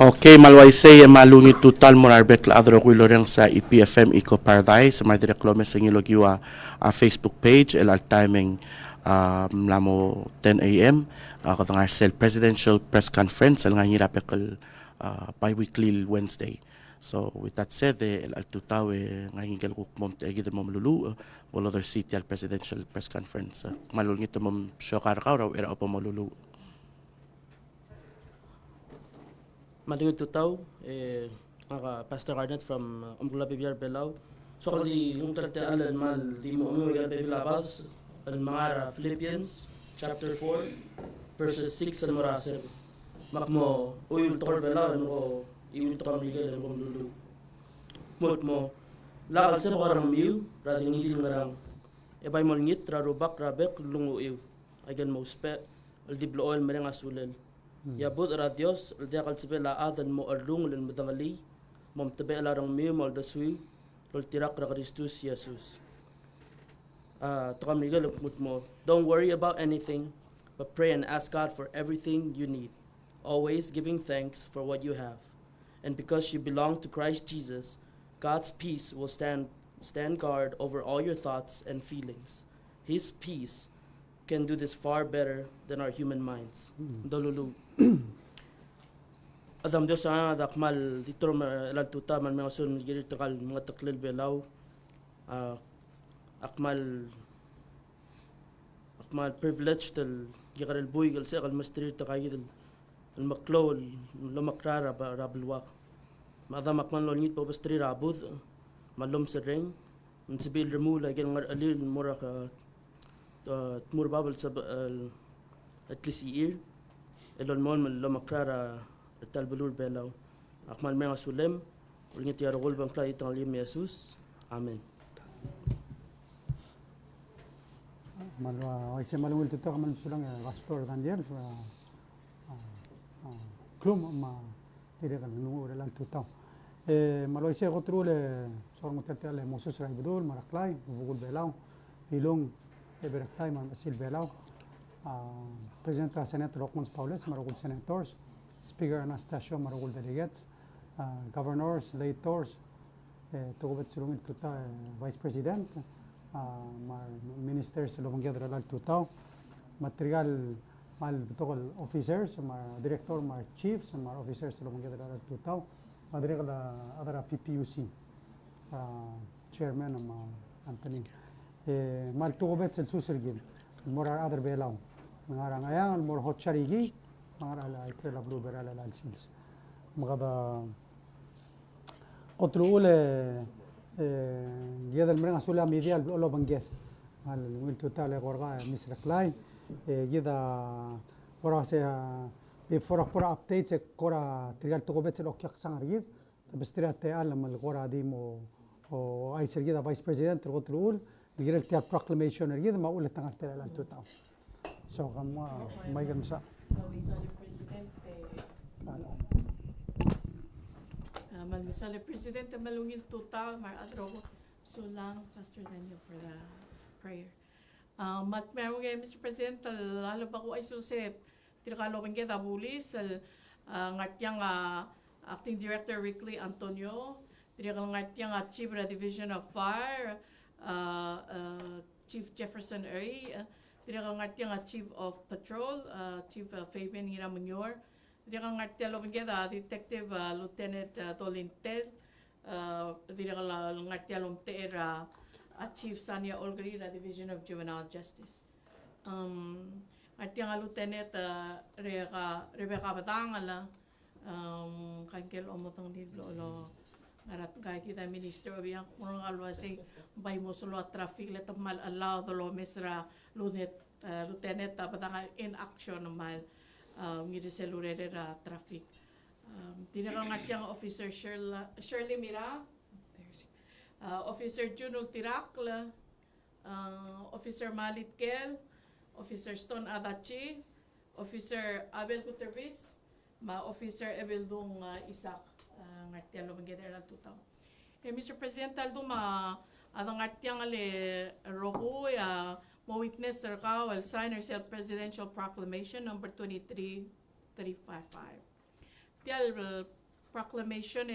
Okay, malwaisay malungit total monarbek la adro ko loreng sa EPFM Eco Paradise sa mga direklome sa ngilogiwa Facebook page el al timing lamo 10 a.m. Katong Arcel Presidential Press Conference al nga ngirapekal bi-weekly Wednesday. So with that said, el al tutaw nga ngigal ko mom gidan mom lulu all other city al Presidential Press Conference. Malungit mom syokar ka raw era pa malulu. Madugod tutaw, Pastor Arnett from Umbula Bibiyar Belao. So kali yung alan mal di mo umuwigal Bibilabas, ang mga Philippians, chapter 4, verses 6 and Morasel. Makmo, uyul tokor Belao, ano ko, iwil tokor migal, ano ko lulu. Mut mo, lakal sa pakarang miu, rading nidil ngarang, ebay mo ngit, rarubak, rabek, lungu iw. Agan mo uspe, aldiblo oil, mereng asulel. Yabut ara Dios, aldia kal sabi laadan mo arlung len madangali, mom tabi alarang miu mo aldaswi, lol tirak ra Kristus Jesus. Tukam nigal mut mo, don't worry about anything, but pray and ask God for everything you need, always giving thanks for what you have. And because you belong to Christ Jesus, God's peace will stand guard over all your thoughts and feelings. His peace can do this far better than our human minds. Dolulu. Adam Diyos ang dakmal dito lang tuta man mga sun giri takal mga taklil belaw. Akmal privilege tel gikarel buy gal sa kal mastri takay del al maklaw lumakrara rabulwak. Madam akman lolngit pa mastri rabud malum sa ring sibil remula gil ngar alil mura ka tmur babal sa at least year elon mon lo makrara talbulur belaw akmal mga sulem ulngit yarogol bang klay tang lim Jesus amen. Malwa ise malungul tuto kaman sulang pastor kandier klum ma tire kan nungu relan tuto malwa ise kotrule sor mutatale Moses Raibdul maraklay bugul belaw ilong Eberektay man Basil Belaw, President of Senate Rockmans Paulus, Marugul Senators, Speaker Anastasio Marugul Delegates, Governors, Lators, Tugubet Sulungit Tuta, Vice President, Ministers Lubangya Dralal Tutaw, Material Mal Tokol Officers, Director, Chiefs, Officers Lubangya Dralal Tutaw, Madrigal Adara PPUC, Chairman Anthony. Mal tugobet sel susergil morar adar belaw ngara ngayang mor hot charigi ngara la itrela blue berala la sils magada qotlu ule yadal mrenga sula medial lo banget al wil total gorga misra klay yada ora se before pura updates kora trigal tugobet sel okyak sangargid tabstriate alam al gora dimo o ay sergida vice president qotlu Giral tiyak proclamation ergid maula tangal tela lan tutaw. So kamo may gan sa. Misali Presidente malungil tutaw mar adro so lang Pastor Daniel for the prayer. Mat meron ngayon Mr. President lalo ba ko ay suset tirkalo bang kita bulis ngatyang Acting Director Rickley Antonio tirkalo ngatyang Chief of the Division of Fire Chief Jefferson Eri, dirang ngartiang Chief of Patrol, Chief Fabian Hiramunyor, dirang ngartiang lobengeda Detective Lieutenant Tolintel, dirang ngartiang lomteera Chief Sania Olgri, the Division of Juvenile Justice. Ngartiang Lieutenant Rebecca Batangala, kangkel omotong diblo ngarat kay kita minister obiyang kurang alwasi bay mo solo traffic let mal allow the law misra lieutenant patanga in action mal ngiri selurere ra traffic tidak ngatyang officer Shirley Mira officer Junul Tirakla officer Malit Kel officer Stone Adachi officer Abel Guterres officer Ebeldung Isak ngartiang lo bangeda lang tutaw. Mr. President taldo adang ngartiang ale roho mo witness ka will sign herself presidential proclamation number 23355. Matial proclamation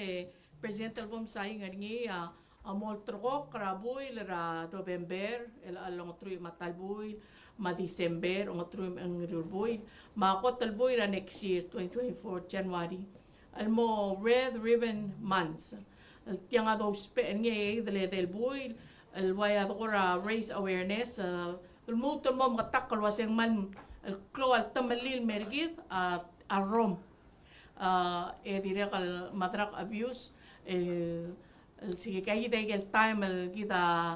Presidente Albom Saying ngi amol troko karaboy ra November el along truy matalboy ma December ang truy ang rilboy ma ko talboy ra next year 2024 January almo red ribbon months el tianga do spe ngi del boy el waya do ra raise awareness el mo makatakal waseng man el klo al tamalil mergid arom dire kal matrak abuse sige kaya kita time kita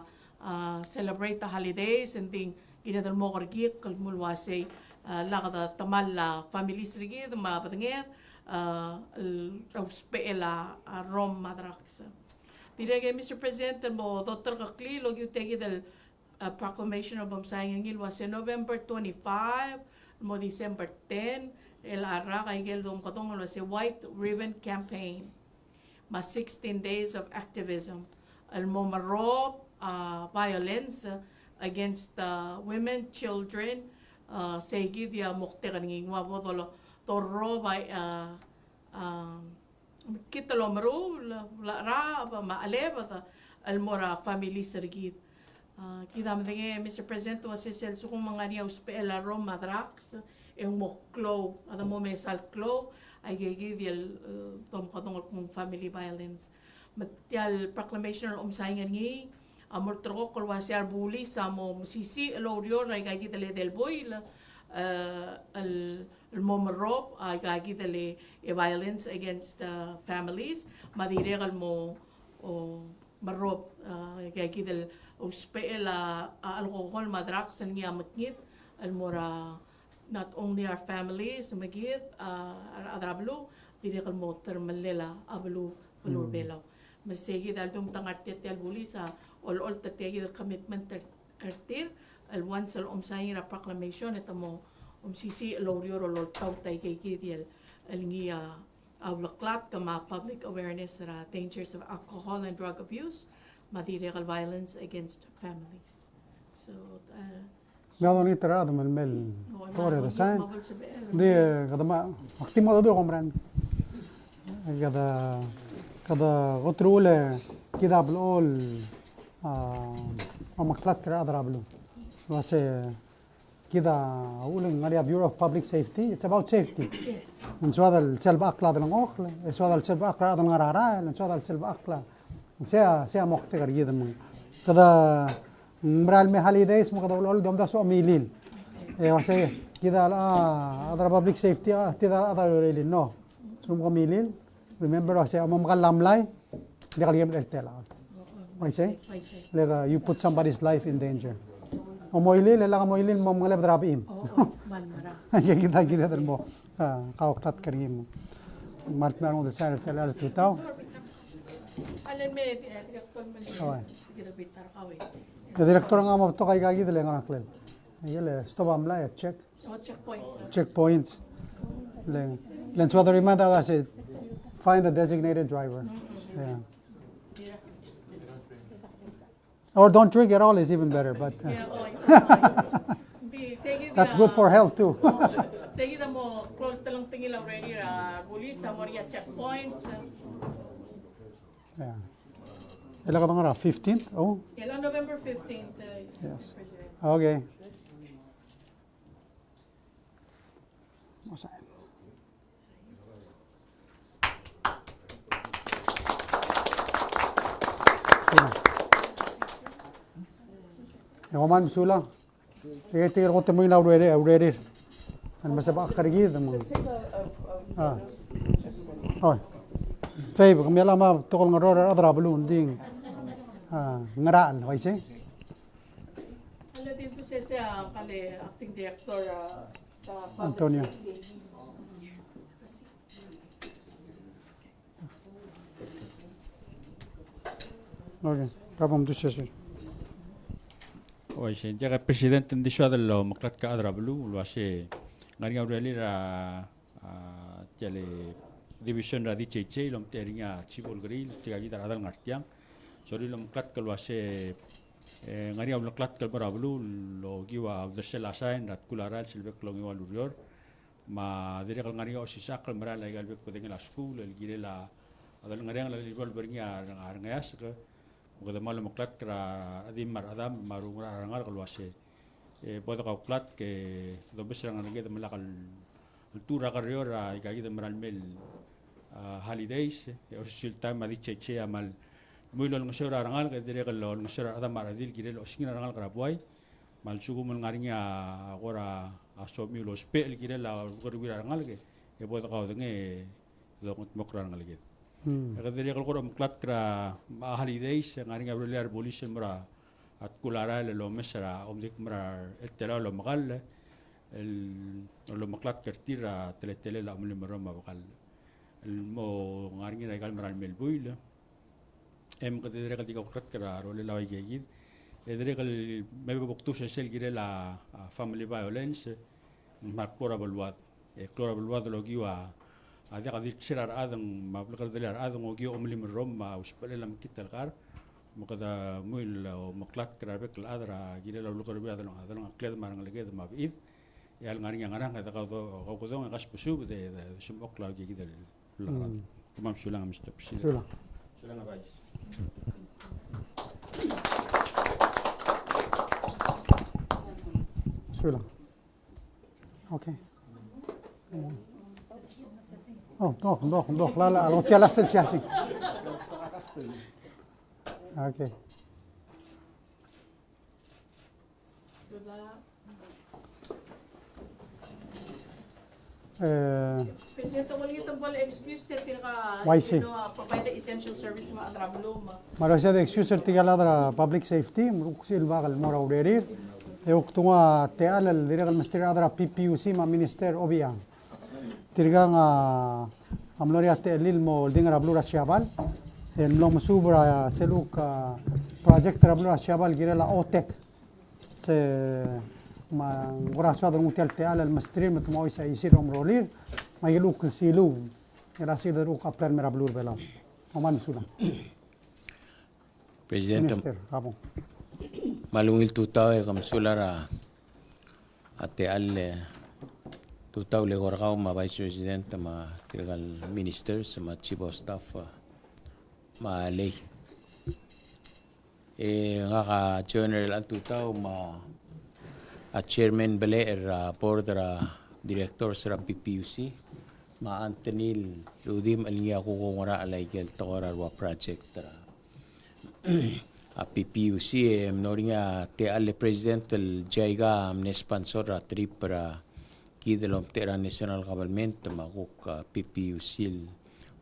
celebrate the holidays and thing kita dal mo kargi kal mulwase lakada tamal la families rigi ma patenget rauspeela rom madrax direge Mr. President mo Dr. Kakli log you take the proclamation of Saying ngil was November 25 mo December 10 el ara kay gel dom katong was White Ribbon Campaign ma 16 days of activism al momaro violence against women, children segi dia mukte kaning wa bodolo torro by kita lo maru la ra ma aleba al mora family sergid kita mdenge Mr. President was sel su kung mga niya uspela rom madrax yung moklo ada mo mesal klo ay gigi tom katong kung family violence matial proclamation sayingan ngi amor tro kol wasiar buli sa mo sisi lorio ay gigi del boy el momorop ay gagi dali violence against families madiregal mo o marop gagi del uspel alcohol madrak san niya matngit almora not only our families magit adrablo diregal mo termalela ablu bulur belaw masegi dal dum tangat tel buli sa all tategi commitment artir al once al saying ra proclamation ito mo sisi lorio lol tau tay kay kidiel alingia avlaklat kama public awareness ra dangers of alcohol and drug abuse material violence against families so Gado ni terado mel tore da san de kada ma aktima do komran kada gotrule kida blol maklat terado rablu wase كده اقول ان اريا بيورو اوف بابليك سيفتي اتس اباوت سيفتي من سو هذا السلب اقلا دل ngoخل سو هذا السلب اقلا دل ngara سو هذا السلب اقلا سيا مختار جدا من كده مرال مهالي ده اسمه كده اقول دوم ده سو ميلين واسه كده هذا بابليك سيفتي كده هذا ريلي نو سو ميلين remember واسه ام مغلام لاي دي قال يم التلا I say like you put somebody's life in danger Omoili lela moili mo mga lebrabim. Man mara. Kita termo kaoktat karim. Mart meron de sar tela tutao. Alam me director man. Kita bitar kawe. De director nga mo to kay gagi de lenga naklen. Ayele stop amla check. Checkpoints. Len so the reminder that said find the designated driver. Yeah. Or don't drink at all is even better, but that's good for health too. Seguida mo close talang tingil already police sa Moria checkpoints. Yeah. Ela ka nga 15th? Oh. Kailan November 15th. Yes. President. Okay. What's that? Yaman sula. Tingir ko temo ina urere. An masaba karigi damo. Oh. Fay kung yala ma tokol ngaro adra balun ding. Ngaraan waise. Ala din po siya kale acting director sa Antonio. Okay. Kapam tu siya. وشي جاك president ndi شو هذا لو مقلت كأدرى بلو واشي غني أوريلي را تيالي division را دي تشي لوم تيرينيا تشيبول غريل تيجي دار هذا الغرتيان سوري لو مقلت كل واشي غني أول مقلت كل برا بلو لو جوا بدرش العشاين رات كل عرال شلبك لو جوا لوريور ma dire kal ngari o si sakal mara la gal bek pedeng la school el gire la adal ngari la libol bernya ar ngayas ke ko da malo maklat kra adim mar adam maru ngar ngal kal wase e bodo ka klat ke do besrang ngari da malakal tura karriora ikagi da maral mel holidays o sil time adi cheche amal muy lo ngosora rangal ke dire kal lo ngosora adam mar adil gire lo singina rangal kra boy mal sugu mul ngarinya agora asomi lo spel gire la gurwira rangal ke e bodo ka denge lo ngot mokra rangal ke ka dire kal ko muklat kra ma holidays ngarinya bruliar bolis mra at kulara lo mesra omdik mra etela lo magal lo maklat kertira tele la mul mra ma bakal mo ngarinya gal mra melbuil em ka dire kal dikokrat kra ro le lawai ge edre kal mebe boktu sel gire la family violence mar chlorabulwad chlorabulwad lo giwa ada qadir sirar adang ma blaqar dalar adang o giwa umli min rom ma usbal lam kital qar maqada muil o maqlat krabek al adra gire lo luqar bi adang adang aqlad marang leged ma biid yal ngari ngarang ada qawdo ngas besub de sum oqla gi gidal tamam sulang mr Sula. sulang vice Sula. Okay. Oh, doch. La, hotel las el chassis. Okay. Presidente, wala itong wala excuse te tira Why say? provide the essential service mga adrablo ma. Malaysia de excuse tigaladra public safety, muksil bagal mora uderir. Euktunga teal el direct minister adra PPUC ma minister obia. Tirgang amloria te lilmo dingra blura chiabal. El mlom subra seluk project blura chiabal girela OTEC. Se ma ngora sa drum tel teal el mastrim tmo isa isir omrolir. Ma yeluk silu. Era sider uk apler mera blur bela. Oman sula. Presidente Minister, abo. malungil tutaw e kamsulara ate alle tutaw le gorgaw ma vice president ma tirgal ministers ma chief of staff ma lay e nga ka general ang tutaw ma a chairman bele board director sa PPUC ma Antonil Ludim alinya ko ngora alay gel tawara wa project a PPUC mnoringa te alle president el jaiga amne sponsor a trip para kidelom tera national government maguk PPUC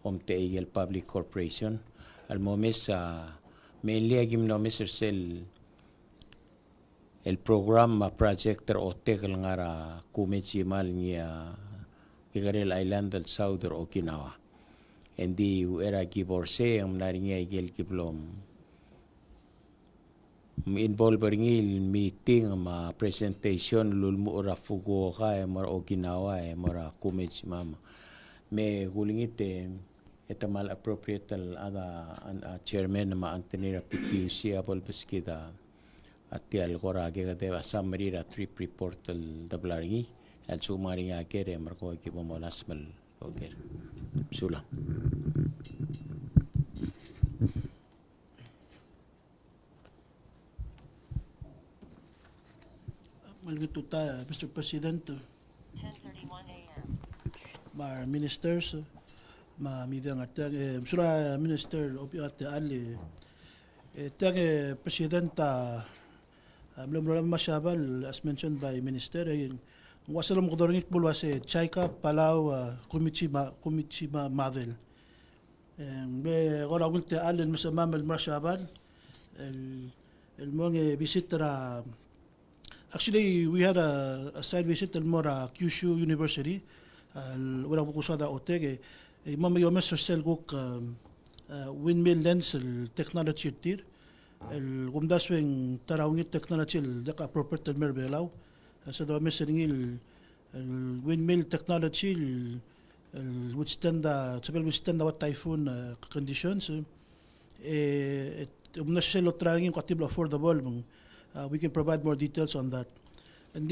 om te el public corporation al momes mainly agim no sel el program project o tekel ngara kumechi mal niya Igarel Island del South Okinawa endi era giborse am naringa igel kiblom involve ngil meeting ma presentation lulmu ora Fukuoka mar Okinawa mara kumech mama me gulingite eta mal appropriate ada chairman ma Antonira PPUC apol peskida atial gora ge deba summary ra trip report el dablaringi al sumari akere mar ko ki bomolas mal oger sula Malgituta, Mr. President, 10:31 a.m. ma ministers, ma midang atang sura minister opi ate ali tang presidenta belum masyabal as mentioned by minister wasalam qodorngit bulwa se Chaika Palau Kumichima Mavel be gora gulte ali masama masyabal el monge visitra. Actually, we had a side visit to Mora Kyushu University. Wala ko kusada otege. Mama yo Mr. Selguk windmill lens technology tir. El gumdaswing tarawngit technology daka appropriate merbelaw. Sa daw Mr. Ngil windmill technology withstand what typhoon conditions. Umnasya lo trangin ko atiblo affordable. We can provide more details on that. And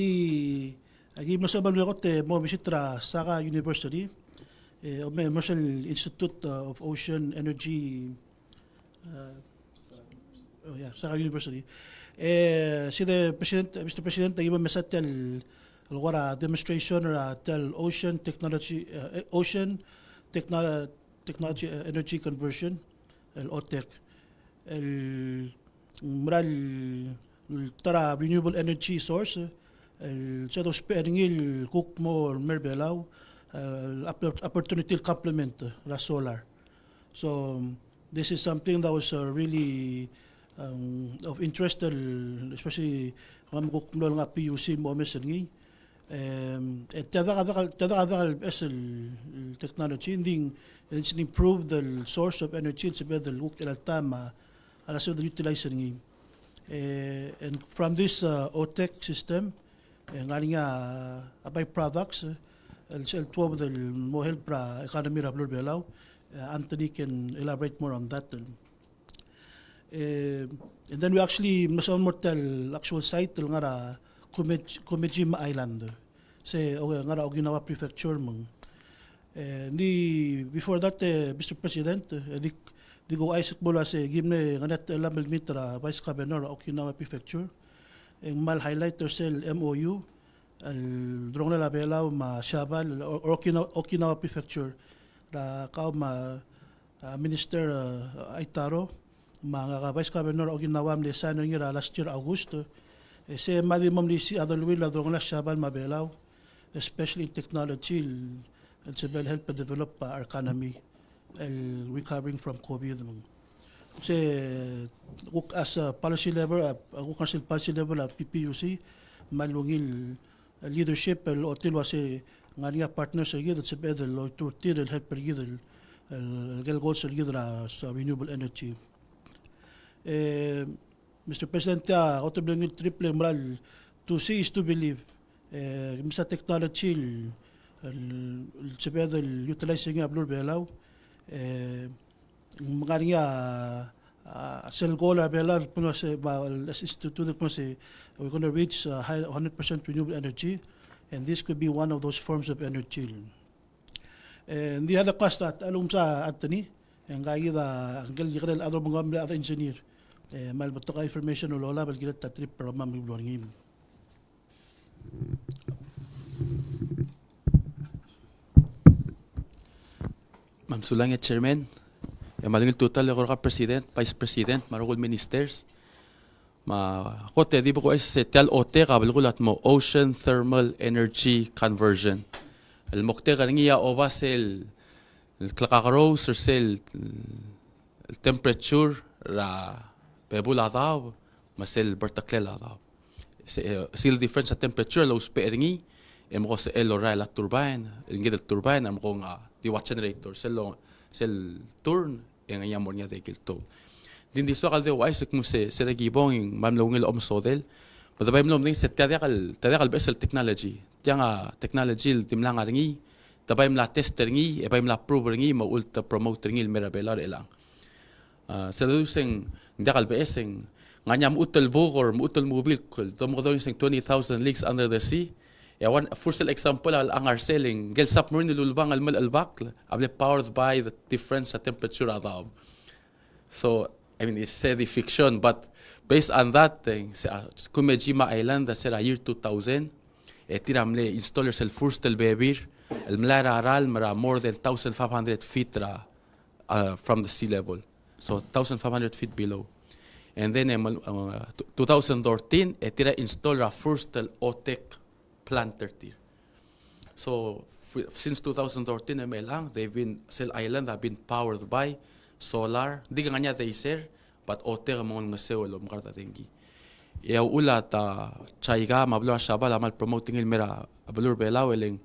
Agi mo sa balwekot mo bisitra Saka University, o may Marshall Institute of Ocean Energy, Saka University. Sida President, Mr. President, agi mo mesatel alwara demonstration tel ocean technology energy conversion, el OTEC. El moral tara renewable energy source, el sa dos peringil cook mo merbelaw, opportunity complement ra solar. So this is something that was really of interest, especially kung kukmlo nga PUC mo mesengi. Tada es el technology ending it's improve the source of energy it's better look at tama ala sa utilizing and from this OTEC system ngani nga byproducts el 12 del mo help pra economy ra blur belaw. Anthony can elaborate more on that. And then we actually mason mortal actual site nga ra Kumejima Island. Say nga ra Okinawa Prefecture mong. Before that, Mr. President, di ko Isaac Bola si gimne nga net lamel mitra Vice Governor Okinawa Prefecture. Ang mal highlighter sel MOU al drong na labelaw ma Siabal Okinawa Prefecture ra kao ma Minister Aitaro mga Vice Governor Okinawa mlesan nga last year August. Se mali mamlisi adalwil la drong na Siabal mabelaw, especially in technology and civil help to develop our economy and recovering from COVID. Kasi as a policy level, policy level of PPUC, malungil leadership el otil wasi nga partners sa gid sa bedel lo turtir el help per gid el goals sa gid sa renewable energy. Mr. President, otoblengil triple moral to see is to believe. Sa technology sa bedel utilizing nga blur belaw mga nga sel goal belaw puno sa institute puno sa we're going to reach 100% renewable energy, and this could be one of those forms of energy. And the other cost that alum sa Anthony ang gaya ang gilgirel other engineer mal bato ka information ulola bal gilat ta trip para mamibluangin. Ma'am Sulang Chairman, malingil total ako ka President, Vice President, marugol Ministers. Kote, di ba ko ay sa tel OTE kabalgulat mo, Ocean Thermal Energy Conversion. Mokte ka niya ova sel klakakaro sir sel temperature ra pebula daw, masel bertaklela daw. Sil difference sa temperature law speringi, mo ko sa elora la turbine, ingid turbine am ko nga diwat generator sel turn yang anya mo niya dekil to. Din diso kalde wais kung se regibong mamlongil omsodel. Padabay mo ning set tadakal besel technology. Tiang technology timlang aringi, tabay mla tester ngi, ebay mla prover ngi mo ulta promoter ngi merabelar elang. Sa lusing dakal beseng nganya mo utel bogor mo utel mobil kul tomo daw sing 20,000 leagues under the sea. One first example ang arseling gel submarine lulbang al mal albak able powered by the difference sa temperature adaw. So I mean it's the fiction, but based on that thing sa Kumejima Island sa year 2000 tiramle installers el first el bebir el mlara aral mara more than 1,500 feet from the sea level, so 1,500 feet below. And then 2013 tira install first el OTEC planter tier. So since 2013 they've been Cell Island have been powered by solar. Di nga niya they share, but OTEC among masewelo makarta tengi. Yaw ulat chaiga mablo shabal amal promoting il mera ablur belaw eling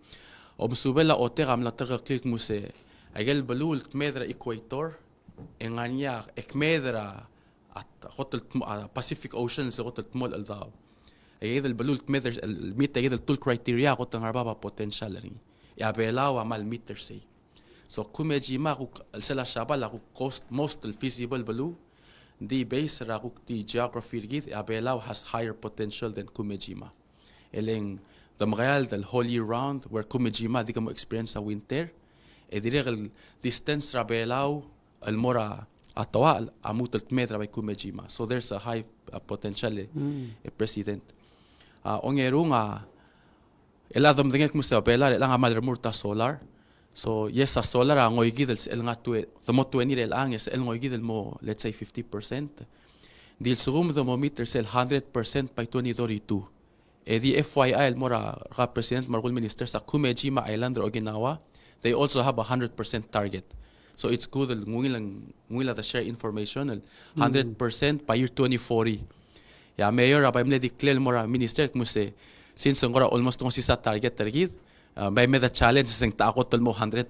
obsubela OTEC amla terga click muse agel balul medra equator enganya ekmedra at hotel Pacific Ocean sa hotel mall aldaw. Ay balul meters meet ay tul criteria ko tang harbaba potential ring ya belaw amal meter say. So Kumejima ku sala shabal ku cost most feasible balu the base ra ku the geography git ya belaw has higher potential than Kumejima. Eleng the Magayal, the whole year round, where Kumejima, di ka mo experience sa winter. Dire el distance ra belaw, el mora atawa, amutalt metra by Kumejima. So there's a high potential, President. Ongeru nga, eladom dingek mo sa bela, lang amal remurta solar. So yes, sa solar ang ngoygidel sa el nga tuwe, the mo tuwe nila ang yes, el ngoygidel mo, let's say 50%. Dil sugum thermometer sel 100% by 2032. Di FYI, el mora ka President Margul Minister sa Kumejima Island or Okinawa, they also have a 100% target. So it's good el ngwila the share information 100% by year 2040. Ya mayor abay mle declare mora minister kmuse since ngora almost kung sa target target by me the challenge sing takot mo 100%.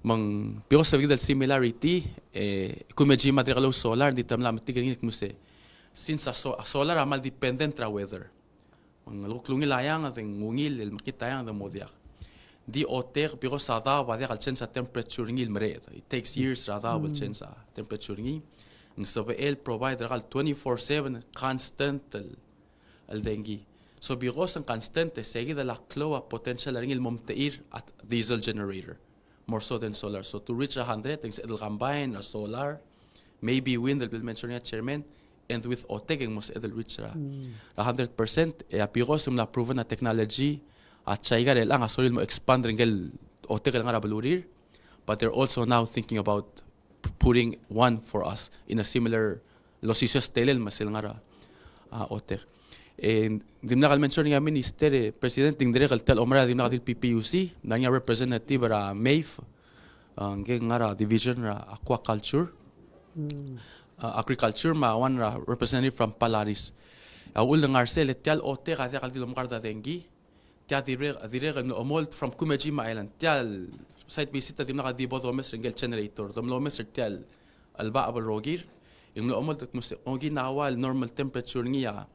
Mang because of the similarity Kumejima dire solar di tamla matigring kmuse since a solar amal dependent ra weather. Mang luklungi layang ating ngungil el makita yang the modiak. Di otek because sa da ba dia change sa temperature ngil mre. It takes years ra da will change sa temperature ngi. Ng SBL provide ra 24/7 constant el dengi. So because ang constant seguida la cloa potential ngil momteir at diesel generator more so than solar. So to reach 100 things it'll combine a solar, maybe wind will mention ya chairman, and with otek ang mos it'll reach 100%. Because na proven na technology at chaiga lang asolil mo expand ringel otek nga balurir, but they're also now thinking about putting one for us in a similar losisos telel masil nga otek. And dimna kal mention nga minister president ding dire kal tel omra dimna kal PPUC nanya representative ra MAIF ang nga division ra aquaculture agriculture ma one ra representative from Palaris. Ul nga arsel tel otek asa kal dilom karda dengi tia dire no omold from Kumejima Island tel site visit dimna kal dibo domes ringel generator domlomes tel alba abal rogir yung no omold mus oginawa normal temperature niya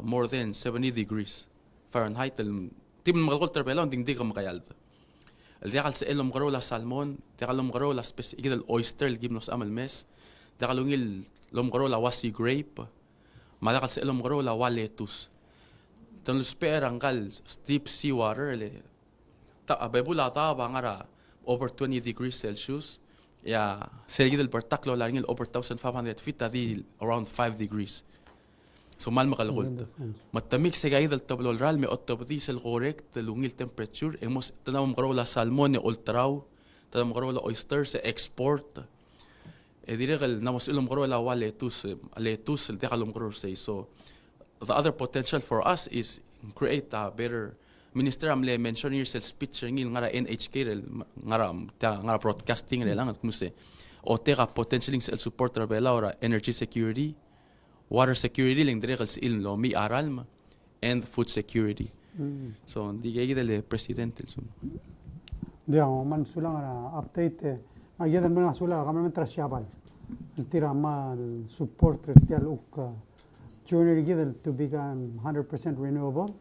more than 70 degrees Fahrenheit. Tim magkakol terbela ding di ka makayalda. El diakal sa elom garo la salmon, diakal lom garo la igidal oyster gimnos amal mes, diakal lungil lom garo la wasi grape, madakal sa elom garo la waletus. Tan lusper angkal deep sea water le bebula ta bangara over 20 degrees Celsius. Ya serigidal bertaklo la ngil over 1,500 feet adi around 5 degrees. So mal makalkult. Matamik sa gaya del tablo ral me otobdi sel correct lungil temperature emos tanam garo la salmon ne ultraw tanam garo la oyster se export. Diregal namos ilom garo la waletus el dekalom garo say. So the other potential for us is create a better minister amle mention yourself speech ngil ngara NHK rel ngara broadcasting rel ang kumse o teka potentialing sel support ra bela ora energy security, water security ling dire kals il lo mi aral and food security. So di gaya dele presidente so. Dia man sulang ara update agya dan mga sula kami men trasyabal. Tira mal support tial uk journey gidel to become 100% renewable.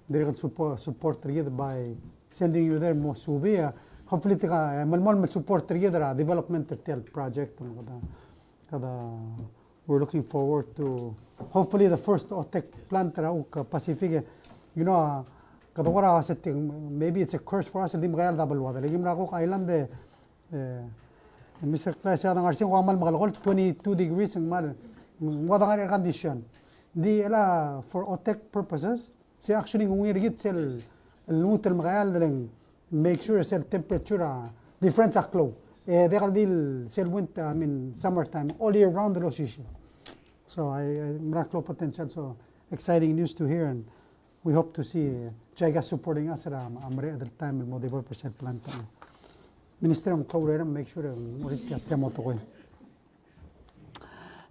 Dire kan support gidel by sending you there mo subia. Hopefully tika mal support gidel development tial project kada we're looking forward to hopefully the first OTEC plant rauk Pacific. You know, kadawara setting maybe it's a curse for us hindi magayal double water. Lagi mrako ka island Mr. Clash ang arsing ko amal makalokol 22 degrees ang mal. Wada nga air condition. Di ala for OTEC purposes. Si actually ngungirigit sel lutel magayal daling make sure sel temperature difference aklo. They can deal sell winter, summertime, all year round the location. So I Mraklo potential. So exciting news to hear, and we hope to see Jaiga supporting us at Amre at the time of the developer plant. Minister of Kaurera make sure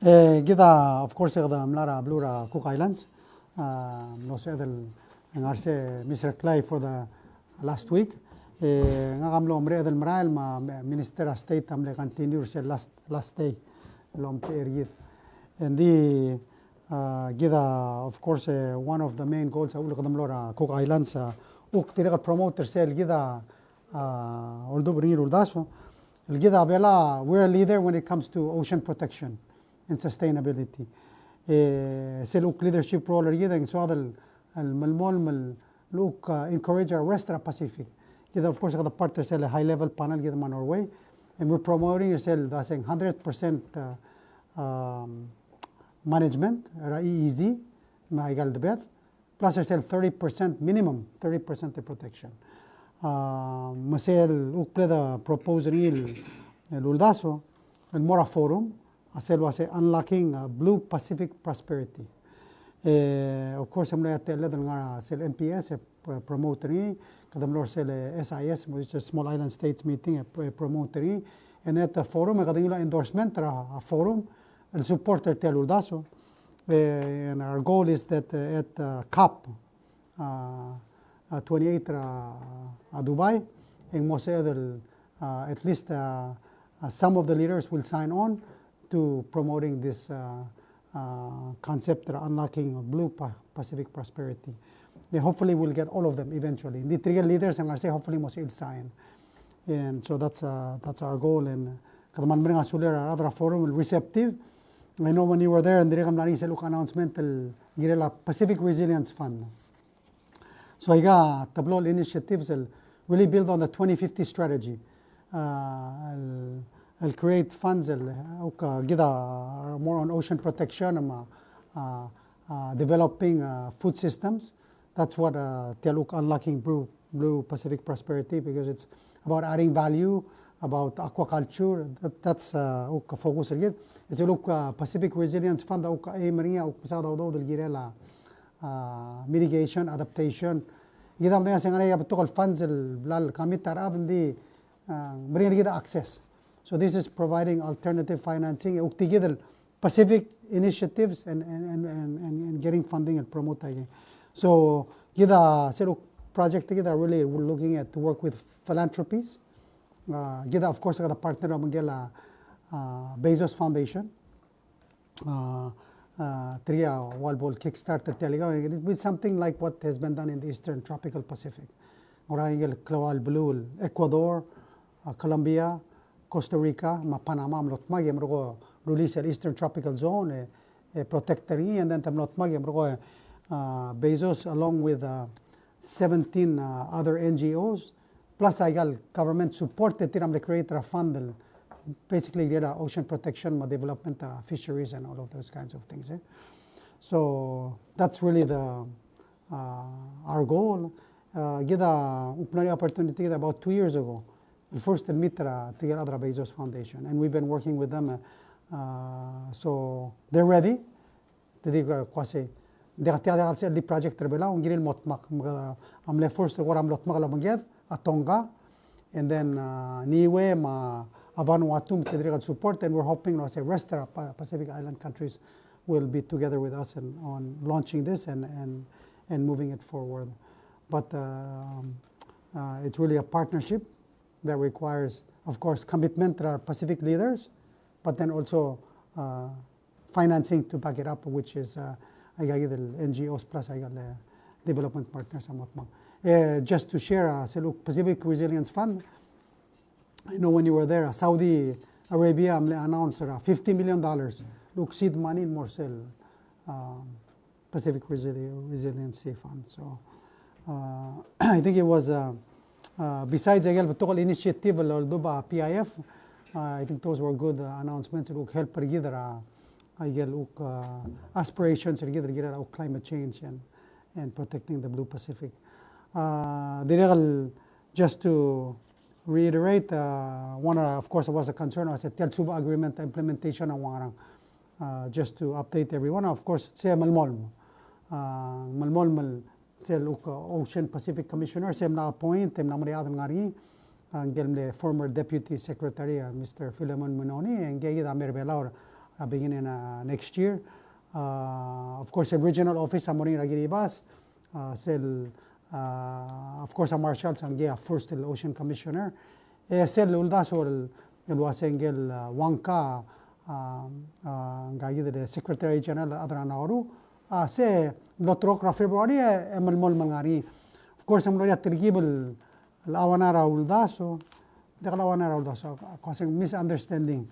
Gida of course the Mlara Blura Cook Islands. No sé del Arce Mr. Clay for the last week. Ngakamlo omre del Marail ma Minister of State amle continue sa last day lom period. And the Gida of course one of the main goals ulo kadamlo Cook Islands uk tira promoter sel Gida although bring uldaso el Gida bela we're a leader when it comes to ocean protection and sustainability. Sel uk leadership role Gida in so الملمول look encourage our Western Pacific. Kita of course the partners a high level panel kita man Norway, and we're promoting yourself as 100% management ra EEZ maigal debet plus yourself 30% minimum 30% of protection. Masel ukple the proposal l'uldaso el Mora Forum asel was unlocking blue Pacific prosperity. Of course, I'm going to tell MPS promoter kadamlor sel SIS, which is Small Island States meeting promoter, and at the forum kadamula endorsement a forum and supporter tel uldaso. And our goal is that at COP 28 Dubai, and most at least some of the leaders will sign on to promoting this concept of unlocking blue Pacific prosperity. They hopefully will get all of them eventually. The three leaders, I'm going to say, hopefully must sign. And so that's our goal. And kadaman bring us other forum receptive. I know when you were there, and the announcement the Pacific Resilience Fund. So I got tableau initiatives really build on the 2050 strategy. I'll create funds get more on ocean protection, developing food systems. That's what unlocking blue Pacific prosperity, because it's about adding value, about aquaculture. That's focus again. It's a Pacific Resilience Fund mitigation, adaptation. Funds bring access. So this is providing alternative financing. Pacific initiatives and getting funding and promoting. So the project together really we're looking at to work with philanthropies. Of course the partner of Bezos Foundation. Tria Walbol Kickstarter Telegram. It will be something like what has been done in the Eastern Tropical Pacific. Blue, Ecuador, Colombia, Costa Rica, Panama, Mlotmag, release the Eastern Tropical Zone, protectory, and then Mlotmag, Bezos, along with 17 other NGOs, plus I got government support to create a fund, basically get ocean protection, development, fisheries, and all of those kinds of things. So that's really the our goal. Get an opportunity about 2 years ago. First in Mitra to get other Bezos Foundation, and we've been working with them. So they're ready. The project rebela ungiril motmak amle first or amlotmak lamanged atonga, and then Niue ma Vanuatu to support, and we're hoping the rest of Pacific Island countries will be together with us and on launching this and moving it forward. But it's really a partnership that requires, of course, commitment to our Pacific leaders, but then also financing to back it up, which is I got the NGOs plus I got the development partners. Just to share, Pacific Resilience Fund. I know when you were there, Saudi Arabia announced $50 million. Look, seed money in Morsel, Pacific Resiliency Fund. So I think it was. Besides the initiative of PIF, I think those were good announcements. It will help aspirations to climate change and protecting the Blue Pacific. Just to reiterate, one of course was a concern was the Telsuva agreement implementation. Just to update everyone, of course, Malmol Ocean Pacific Commissioner, na appoint, the former Deputy Secretary, Mr. Philemon Munoni, and Gay beginning next year. Of course, the regional office, Amorin Ragiribas, of course, a Marshal Sangea, first Ocean Commissioner. Sel Uldasol, Wasengel Wanka, the Secretary General Adranauru. Say Lotrok February, Emalmol Mangari. Of course, I'm not trigibble Lawanara Uldaso, the Lawanara Uldaso, causing misunderstanding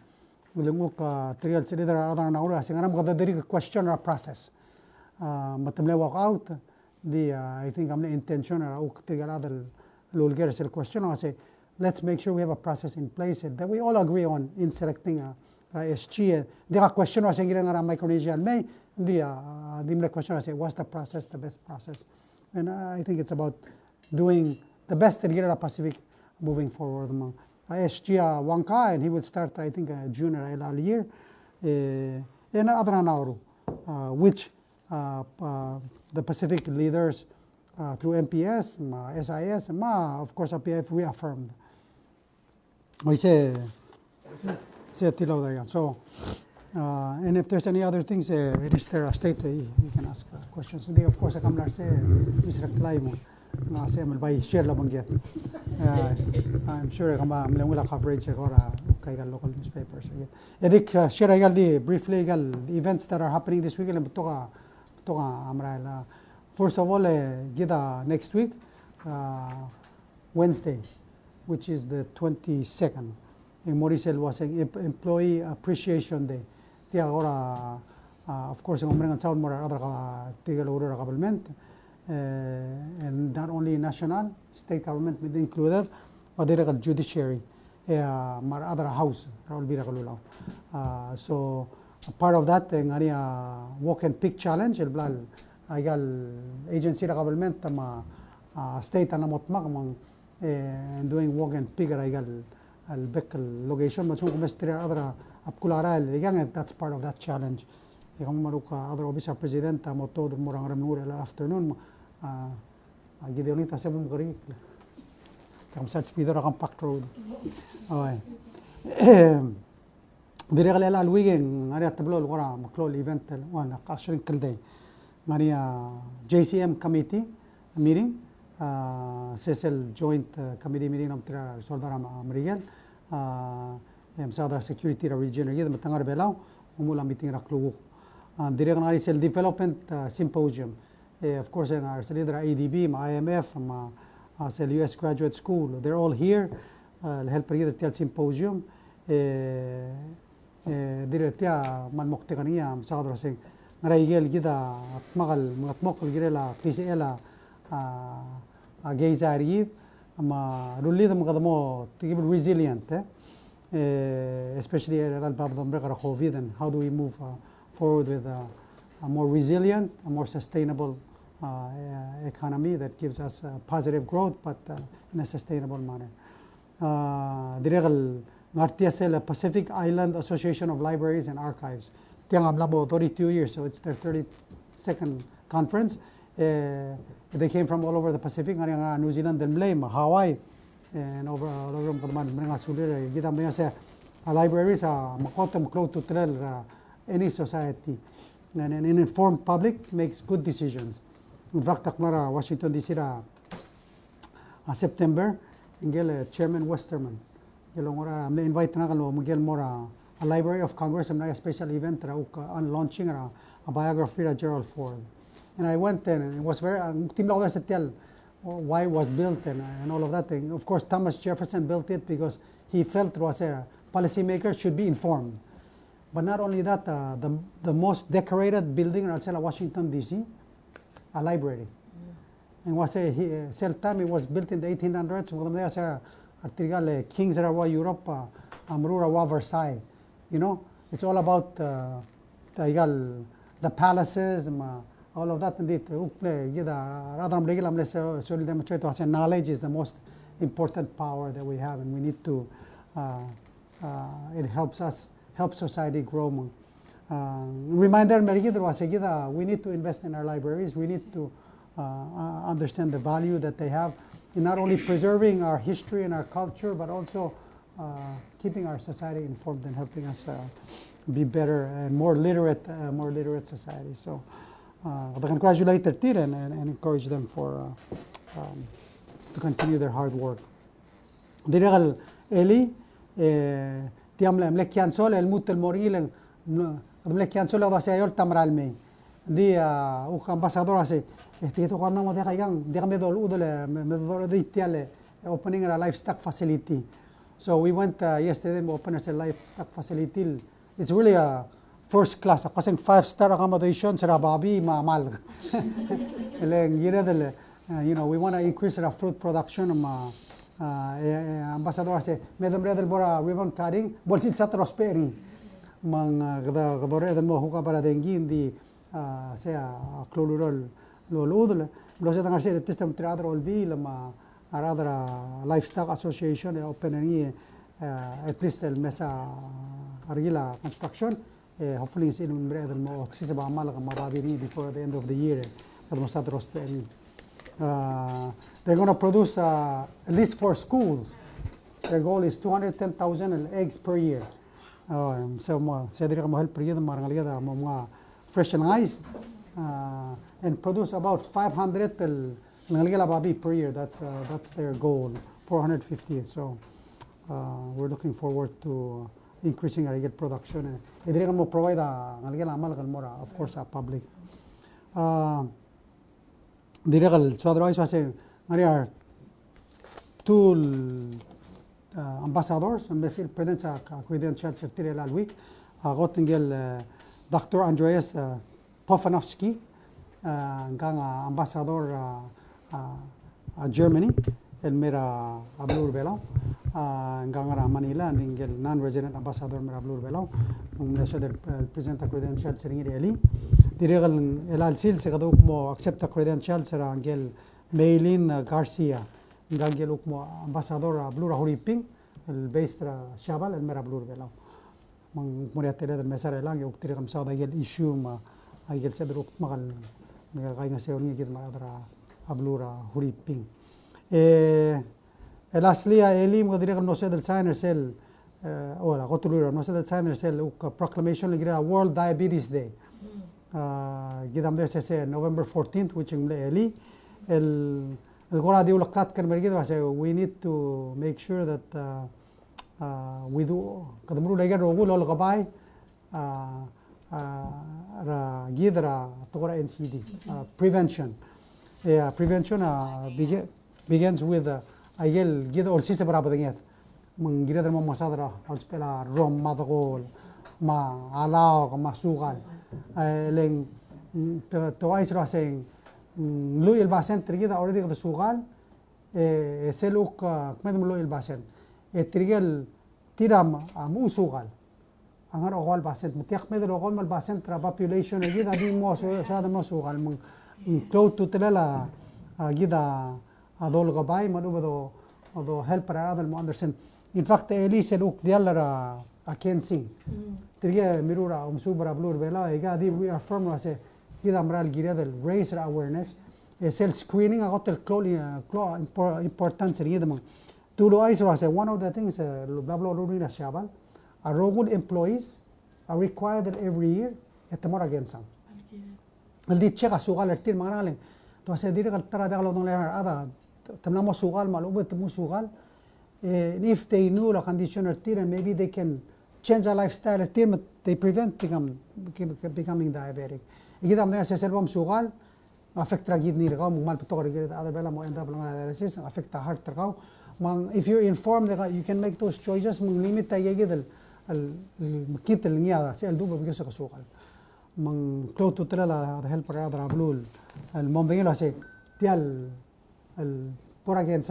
with the Muka Trial Cedar Adranaura, saying I'm going to question or process. But they walk out, I think I'm intention or the question. I say, let's make sure we have a process in place that we all agree on in selecting a SG. The question was saying Micronesia and May. The question I say, what's the process, the best process? And I think it's about doing the best in the Pacific moving forward. SG Wanka, and he will start, I think, June or early year. And other Nauru, which the Pacific leaders through MPS, SIS, and of course APF reaffirmed. I say so, and if there's any other things, Minister State, you can ask questions. Today, of course, I come say, Mr. Klaimo, say, by share la bangyat. I'm sure I'm lang coverage or local newspapers. Edik share the briefly the events that are happening this weekend. First of all, next week, Wednesday, which is the 22nd. In Morrisel was an Employee Appreciation Day. Of course, ang sound more other government, and not only national, state government included, but the judiciary, other house. So part of that, walk and pick challenge. Agency government, state and doing walk and pick. Location, that's part of that challenge. Other officer president, afternoon, speeder compact road. Event JCM committee meeting, CECL joint committee meeting of Soldara Miguel. Security region Matangar Belau, Umula meeting Raklu. Direct Development Symposium. Of course, our leader ADB, IMF, US Graduate School, they're all here. Help the Tel Symposium. Directia Manmoktekania, Sadra Singh, Raigel Gida, Magal, Mokal Girela, PCL, Gayzari. Rulida Mukadamo to keep it resilient, especially COVID, and how do we move forward with a more resilient, a more sustainable economy that gives us positive growth, but in a sustainable manner. The Pacific Island Association of Libraries and Archives. 32 years, so it's their 32nd conference. They came from all over the Pacific, New Zealand, and Hawaii, and over libraries are close to any society, and an informed public makes good decisions. In fact, Washington DC, September, Chairman Westerman, I'm invite a Library of Congress, a special event on launching a biography of Gerald Ford. And I went there, and it was very, why it was built and all of that thing. Of course, Thomas Jefferson built it because he felt policymakers should be informed. But not only that, the most decorated building in Washington, D.C., a library. And was time it was built in the 1800s. Kings of Europe, Amrura, Versailles. You know, it's all about the palaces, all of that. Indeed, knowledge is the most important power that we have, and we need to. It helps society grow. Reminder, we need to invest in our libraries. We need to understand the value that they have in not only preserving our history and our culture, but also keeping our society informed and helping us be better and more literate society. So I congratulate their team and encourage them for to continue their hard work. Diregal Eli, tiamle mlekian sol el mutel moril mlekian sol da se ayor tamral me. Di ambassador ase to kana mo deja yang me dol de tiale opening a livestock facility. So we went yesterday and opened a livestock facility. It's really a first class. Kasing 5-star accommodation sa Rababi, mahal. We want to increase the fruit production. Ambassador say, Madam Redel Bora ribbon cutting, bolsit sa trosperi. Kadore mo huka para dengin di saya klolurol loludle. Blosa tangar say the system triadro olbi lama rather livestock association open any at least el mesa argila construction. Hopefully it's in Redel mo sisa ba malaga mababiri before the end of the year. Kadmo trosperi. They're going to produce at least 4 schools. Their goal is 210,000 eggs per year. So, saya diri mo help per year marang liga mga fresh and ice and produce about 500 liga babi per year. That's their goal. 450. So, we're looking forward to increasing our egg production. And diri mo provide liga amal mora, of course, public. Direcal, so otherwise I say, there are 2 ambassadors, Ambassador President Credential Secretary Lalwi, Gottingel Dr. Andreas Pofanowski, Ambassador Germany, Elmira Ablur Belau, Gangara Manila, and Ingel non-resident ambassador Mirablur Belau, President Credential Secretary. Direcal elal sil se kaduk mo accept credentials sa angel Maylin Garcia ngangel ukmo ambassador Blur Horiping el based Shabal el mera Blur Belau mang muriatele del mesara lang yung tiri kam sa dagel issue ma agel sa druk magal kay nga se oni gid madra Blur Horiping lastly elim ko dire kam no se del signer sel wala ko tulur no se del signer sel proclamation ligira World Diabetes Day. Gidam there say November 14th, which is early. El Gora di ulakat kan mergido say we need to make sure that we do kadamru lega rogu lol gabay ra gidra togora NCD prevention. Prevention begins with ayel gid ol sisa baraba denget. Mang gidra mo masadra ol spela rom madagol ma alao ma sugal. Leng twice ra saying loyal basen trigida already the sugal seluk kmedum loyal basen trigel tiram mu sugal angar ogol basen mutiak medel ogol mal basen tra population gida di mo so sada mo sugal mong close to telala gida adol gabay manubo do help para adal mo understand in fact eli seluk dialara akensi Trige mirura subra blur bela ega we affirm ase gida mral gira del raise awareness self screening hotel important gida mo tulo ay so one of the things blablo rubina shabal are good employees are required every year etamor against them el di cheka sugal ertir manalen to ase dire kal tara dagalo don le ada tamnamo sugal malubet mu sugal if they know the condition ertir maybe they can change our lifestyle, they prevent becoming diabetic. Igida mo sa selbom sugal, affect ra gid ni ragaw mal putok ra other bela mo end up lang dialysis, affect the heart ragaw. Mang if you're informed that you can make those choices, mang limit ta gid al kit el niya sa el dubo bigo sa sugal. Mang close to tela help ra adra blul. El mom de lo se tial el por against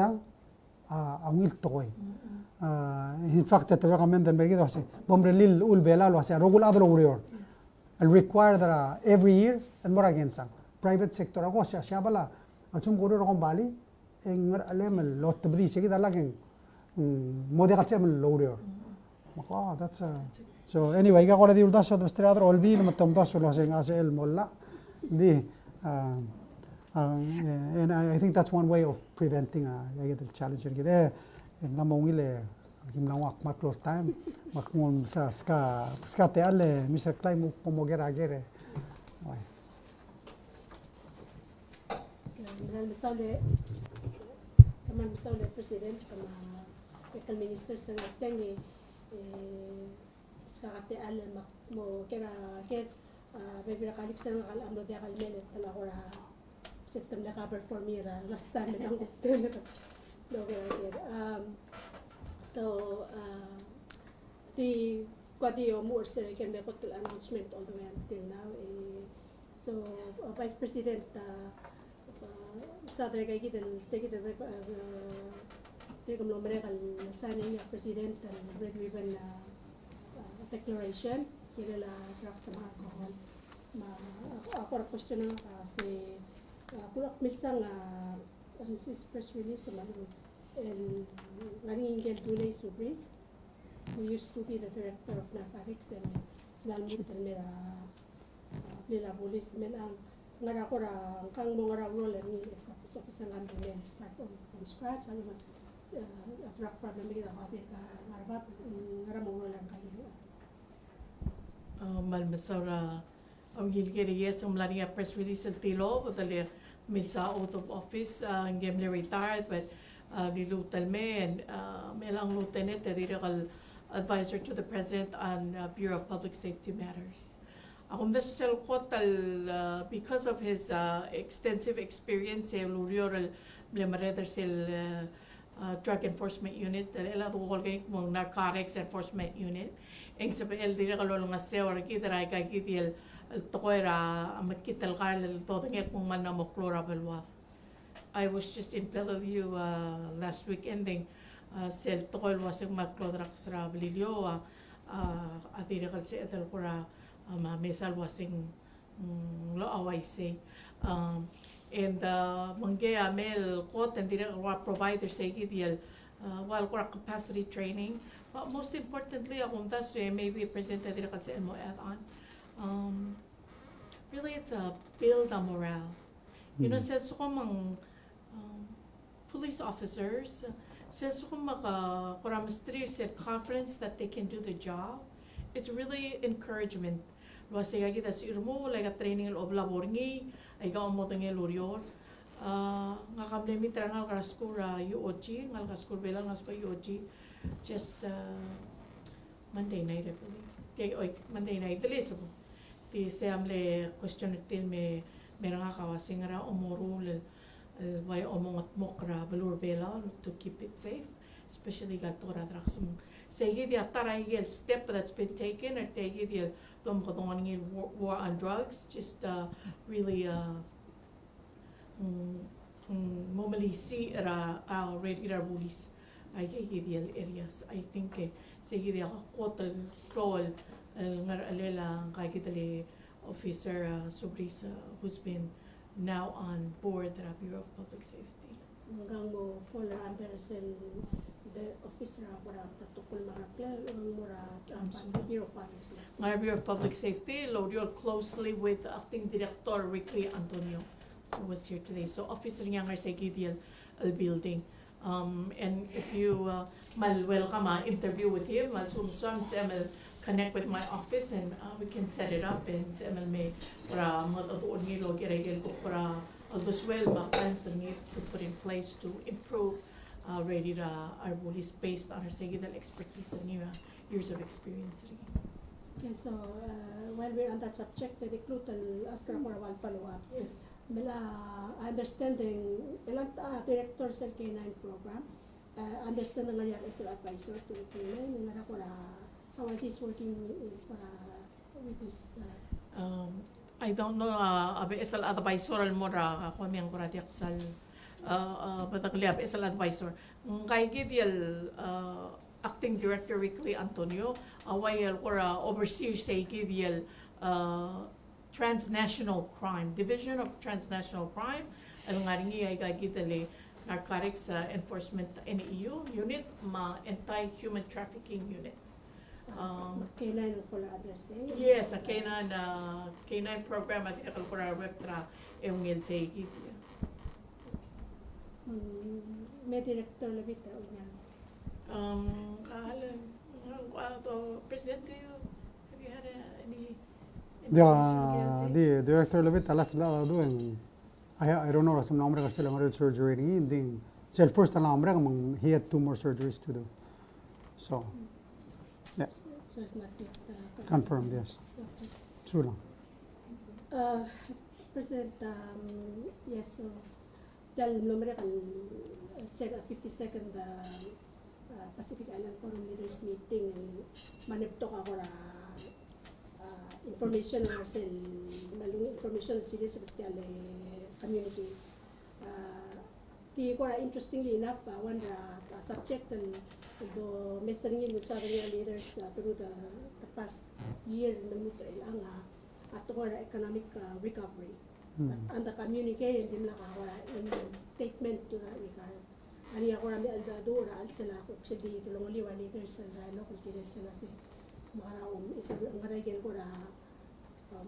awil toy. In fact, that recommend the mergido ase bombre lil ul belalo ase rogul adro urior. I'll require that every year and more against private sector ako siya bala achum guru ro bali eng alem lot bdi sigi dalagen mode kalse lo urior. Maka that's so anyway ga gola di ulda so the adro olbi no matom da so lo ase el molla di and I think that's one way of preventing the challenge gide namongile gimlawak maklor time makmon sa ska te ale Mr. Klein mo pomogera gere misalnya presiden kama ekal minister sa tengi ska te ale mo kera ket bebira kalik sa alam do dia kalmelet tala ora September cover for me last time lang so the Quadio more sir can make hotel announcement all the way until now. So Vice President sa kay kita take it take mo American signing of President and red ribbon declaration kila la drop sa mga alcohol. Ako ra question na kasi kulak misang this press release sa mga and running get Dulay Subris, who used to be the director of narcotics and nalmutan nila nila police men ang ngara ko ra kang mga role ni sa office ng ambulance start on from scratch ano man drug problem nila kapit ngara mo lang kayo Malmasara ang gilgiri yes ang lani press release ng tilo patalir milsa oath of office ang game retired but nilutal me and melang lieutenant direcal advisor to the president on Bureau of Public Safety matters. Akong dasal ko because of his extensive experience sa Lurior Blemareder sil Drug Enforcement Unit, ela tukol kay mong Narcotics Enforcement Unit. Ang sabihin dira kalolo nga sewa kita ra kay kitil tokoira makital kar todo ngek mong man na moklora belwa. I was just in Bellevue last week ending sel tokol wasig maklodra sa Belilio atira kal sa etel kura mesal wasing lo away say and manggaya mel kot and dire provider say gidial while kura capacity training but most importantly akong taswe maybe presented dire kal sa mo add-on really it's a build a morale. You know, says ko mang police officers, says ko maka kuramastri said confidence that they can do the job. It's really encouragement. Lo say kita si irmo like a training of laboringi ay ka mo tang elurior. Nga kamle mi trangal ka skura UOG, ngal ka skura bela ngal ska UOG just Monday night I believe. Kay oy Monday night dili Ti seamle question til me meranga kawasing ra omorul way omongot mokra balur bela to keep it safe, especially galtora draxum. Segi dia tarayel step that's been taken or tegi dia dom kodongani war on drugs just really momalisi ra already ra bulis ay kegi dia areas. I think segi dia kotal role ngar alela kay kitali officer Subris who's been now on board the Bureau of Public Safety. Hanggang mo follow under the officer para protocol marakla mura Bureau of Public Safety. Bureau of Public Safety load closely with acting director Ricky Antonio who was here today. So officer niya ngar sa gidial building. And if you mal welcome interview with him, mal sumsam sa connect with my office and we can set it up and sa may para matatuon ng log iragel ko para as well plans and need to put in place to improve ready our police based on our segidal expertise and years of experience. Okay, so while we're on that subject, the recruital ask for one follow-up. Yes. Mela understanding ilang director sa K9 program, understand na nga as advisor to K9, nga ko na how he's working with this. I don't know, isal advisor mora ako miyang kurati aksal batagliab isal advisor. Kay gidyal acting director Ricky Antonio, awayal kora overseer say gidyal transnational crime, division of transnational crime. Ang nga rin ay gagitali narcotics enforcement NEU unit, anti-human trafficking unit. K9 for others, eh? Yes, a K9 program at Kalkura Reptra Eungil Seigi. May director labita o niya? Kahalan, Presidente, have you had any the director of it alas la doing I don't know some number of surgery ni self first number he had 2 more surgeries to do. So yeah. So it's not yet Confirmed, yes. Okay. True lang. President, yes, so dahil numero kan 52nd Pacific Island Forum Leaders Meeting maniptok ako ra information or sel malung information sila sa betale community. Di ko ra interestingly enough one subject and do messaging with sa leaders through the past year namuto ilang ato ko ra economic recovery. And the communique hindi na nakawala in statement to that regard. Ani ako rami aldadura al sila ko sa di tulong liwa leaders sa local kids sila si maraom isa ang garaygen ko ra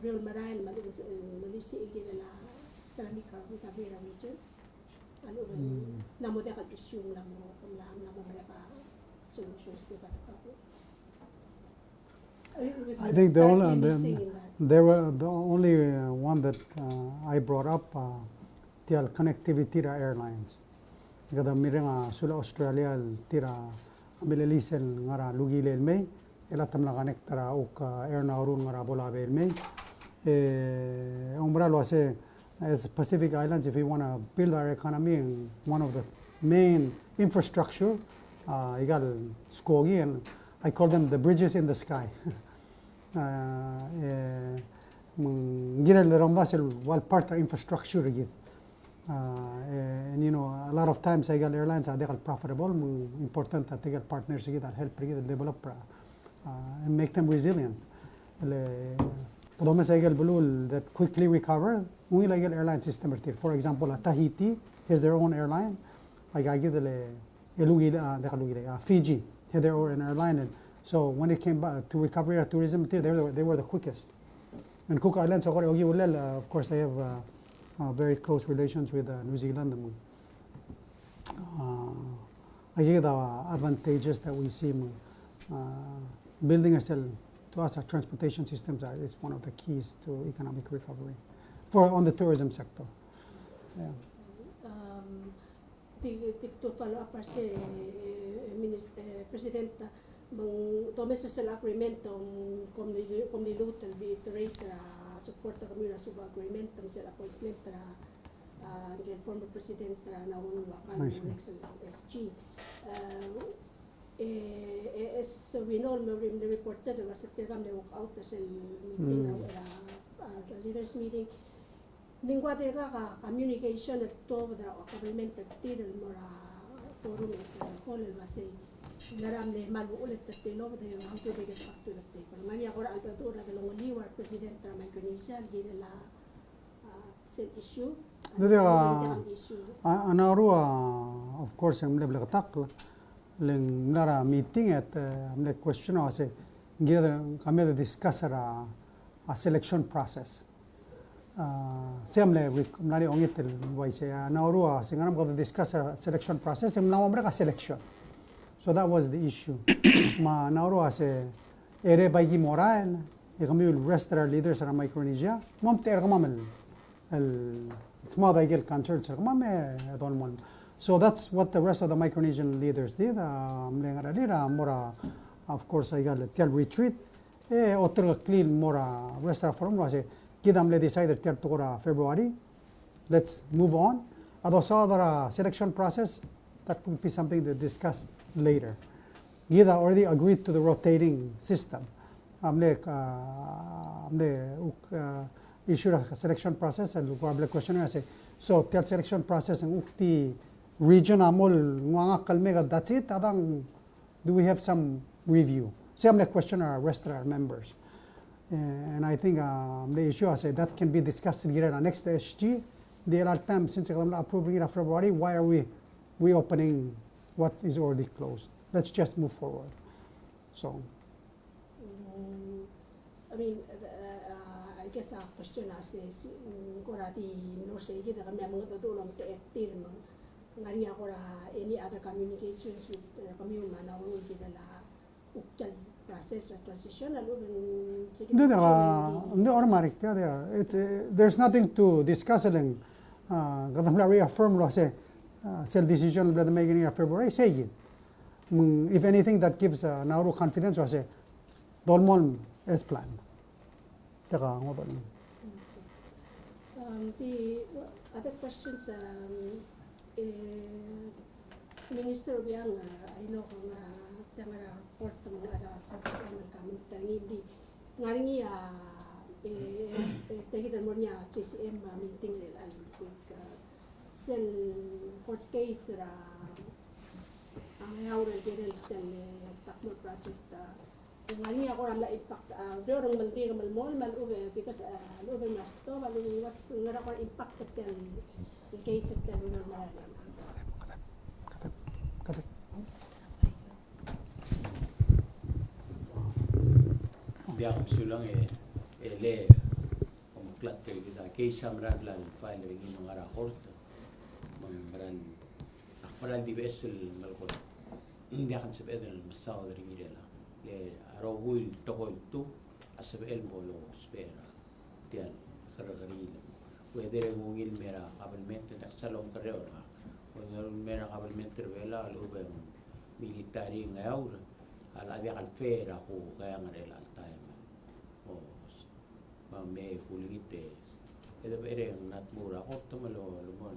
real marail malisi ilgi na economic recovery region. Ano namo de ka issue lang mo kung lang namo ka solutions ko ka. I think the only one that I brought up, the connectivity to airlines. Kada mireng sula Australia tira amilelisel ngara lugilel may elatam la connectara uk air naurun ngara bola bel may umbralo ase as Pacific Islands, if we want to build our economy, and one of the main infrastructure igal skogi, and I call them the bridges in the sky. Ngira le rombasel wal part of infrastructure gid. And you know, a lot of times igal airlines are profitable, important that igal partners gid that help develop and make them resilient. Podobno igal bulul that quickly recover. We like airline system. For example, Tahiti has their own airline. Like I give Fiji had their own airline, and so when it came back to recovery of tourism, they were the quickest. And Cook Islands, of course, they have very close relations with New Zealand. I give the advantages that we see building ourselves. To us, our transportation systems is one of the keys to economic recovery on the tourism sector. Yeah. To follow up si President Thomas sa agreement kung nilutal reiterate support na kami na suba agreement sa appointment na former President na Wakan next SG. As we know, the reported was at the walk out sa meeting the leaders meeting. Lingwa ka communication at to the agreement at the mora forum as whole was naram le malu ulit at the love the how to get back to the table. Mani ako ra altatura the long liwar President Micronesia gina la same issue. Anaru of course ang level katak leng nara meeting at the question was gina kami discuss a selection process. Semle nari ongitel waise naurua singanam ko discuss a selection process em nawa mereka selection, so that was the issue. Ma naurua se ere bagi moral e kami will rest our leaders in Micronesia mom ter kamamel el small igel concert sa kamame don mon. So that's what the rest of the Micronesian leaders did. Mlenga lira mora of course igel tel retreat e otro clean mora rest our forum was Kidam decided to February. Let's move on. Also, other selection process that could be something to discuss later. Gida already agreed to the rotating system. Issue a selection process and the questionnaire say so. That selection process and ukti region amol nganga kalmega. That's it. Adang do we have some review? Same questionnaire rest our members. And I think the issue I said that can be discussed in the next SG. There are times since I'm approving it in February. Why are we reopening what is already closed? Let's just move forward. So. I mean, I guess a question as is korati no say that kami ang mga tulong to active ngani ako any other communications with kami manawul kita la uktal process transition automatic. There's nothing to discuss. Reaffirm self decision by the making of February. Say it. If anything, that gives Nauru confidence. Was say, Dolmon as planned. The other questions. Minister Biang, I know kung tanga report ng sa mga kami hindi ngaringi tagitan mo niya CCM meeting nila sel court case ra ang ayaw na din takmo project ngaringi ako ramla impact dorong maldi malmol malube because malube masto malube what's ngara ko impact kan case kan normal Biar sulang ele klat kita kisah meradlan file ringi mangara court maran di besel malkot hindi akan sebedel masaw ringi dela le arohul toko itu asbel bolo spera tian karagari wedere mungil mera kabalmente naksalom kareora ونقول منا قبل منتر ولا لوبهم ميليتاري غاور على ذي الفير أخو غيان على التايم أو ما مي كوليته إذا بيرين ناتمورا قط ملو لمن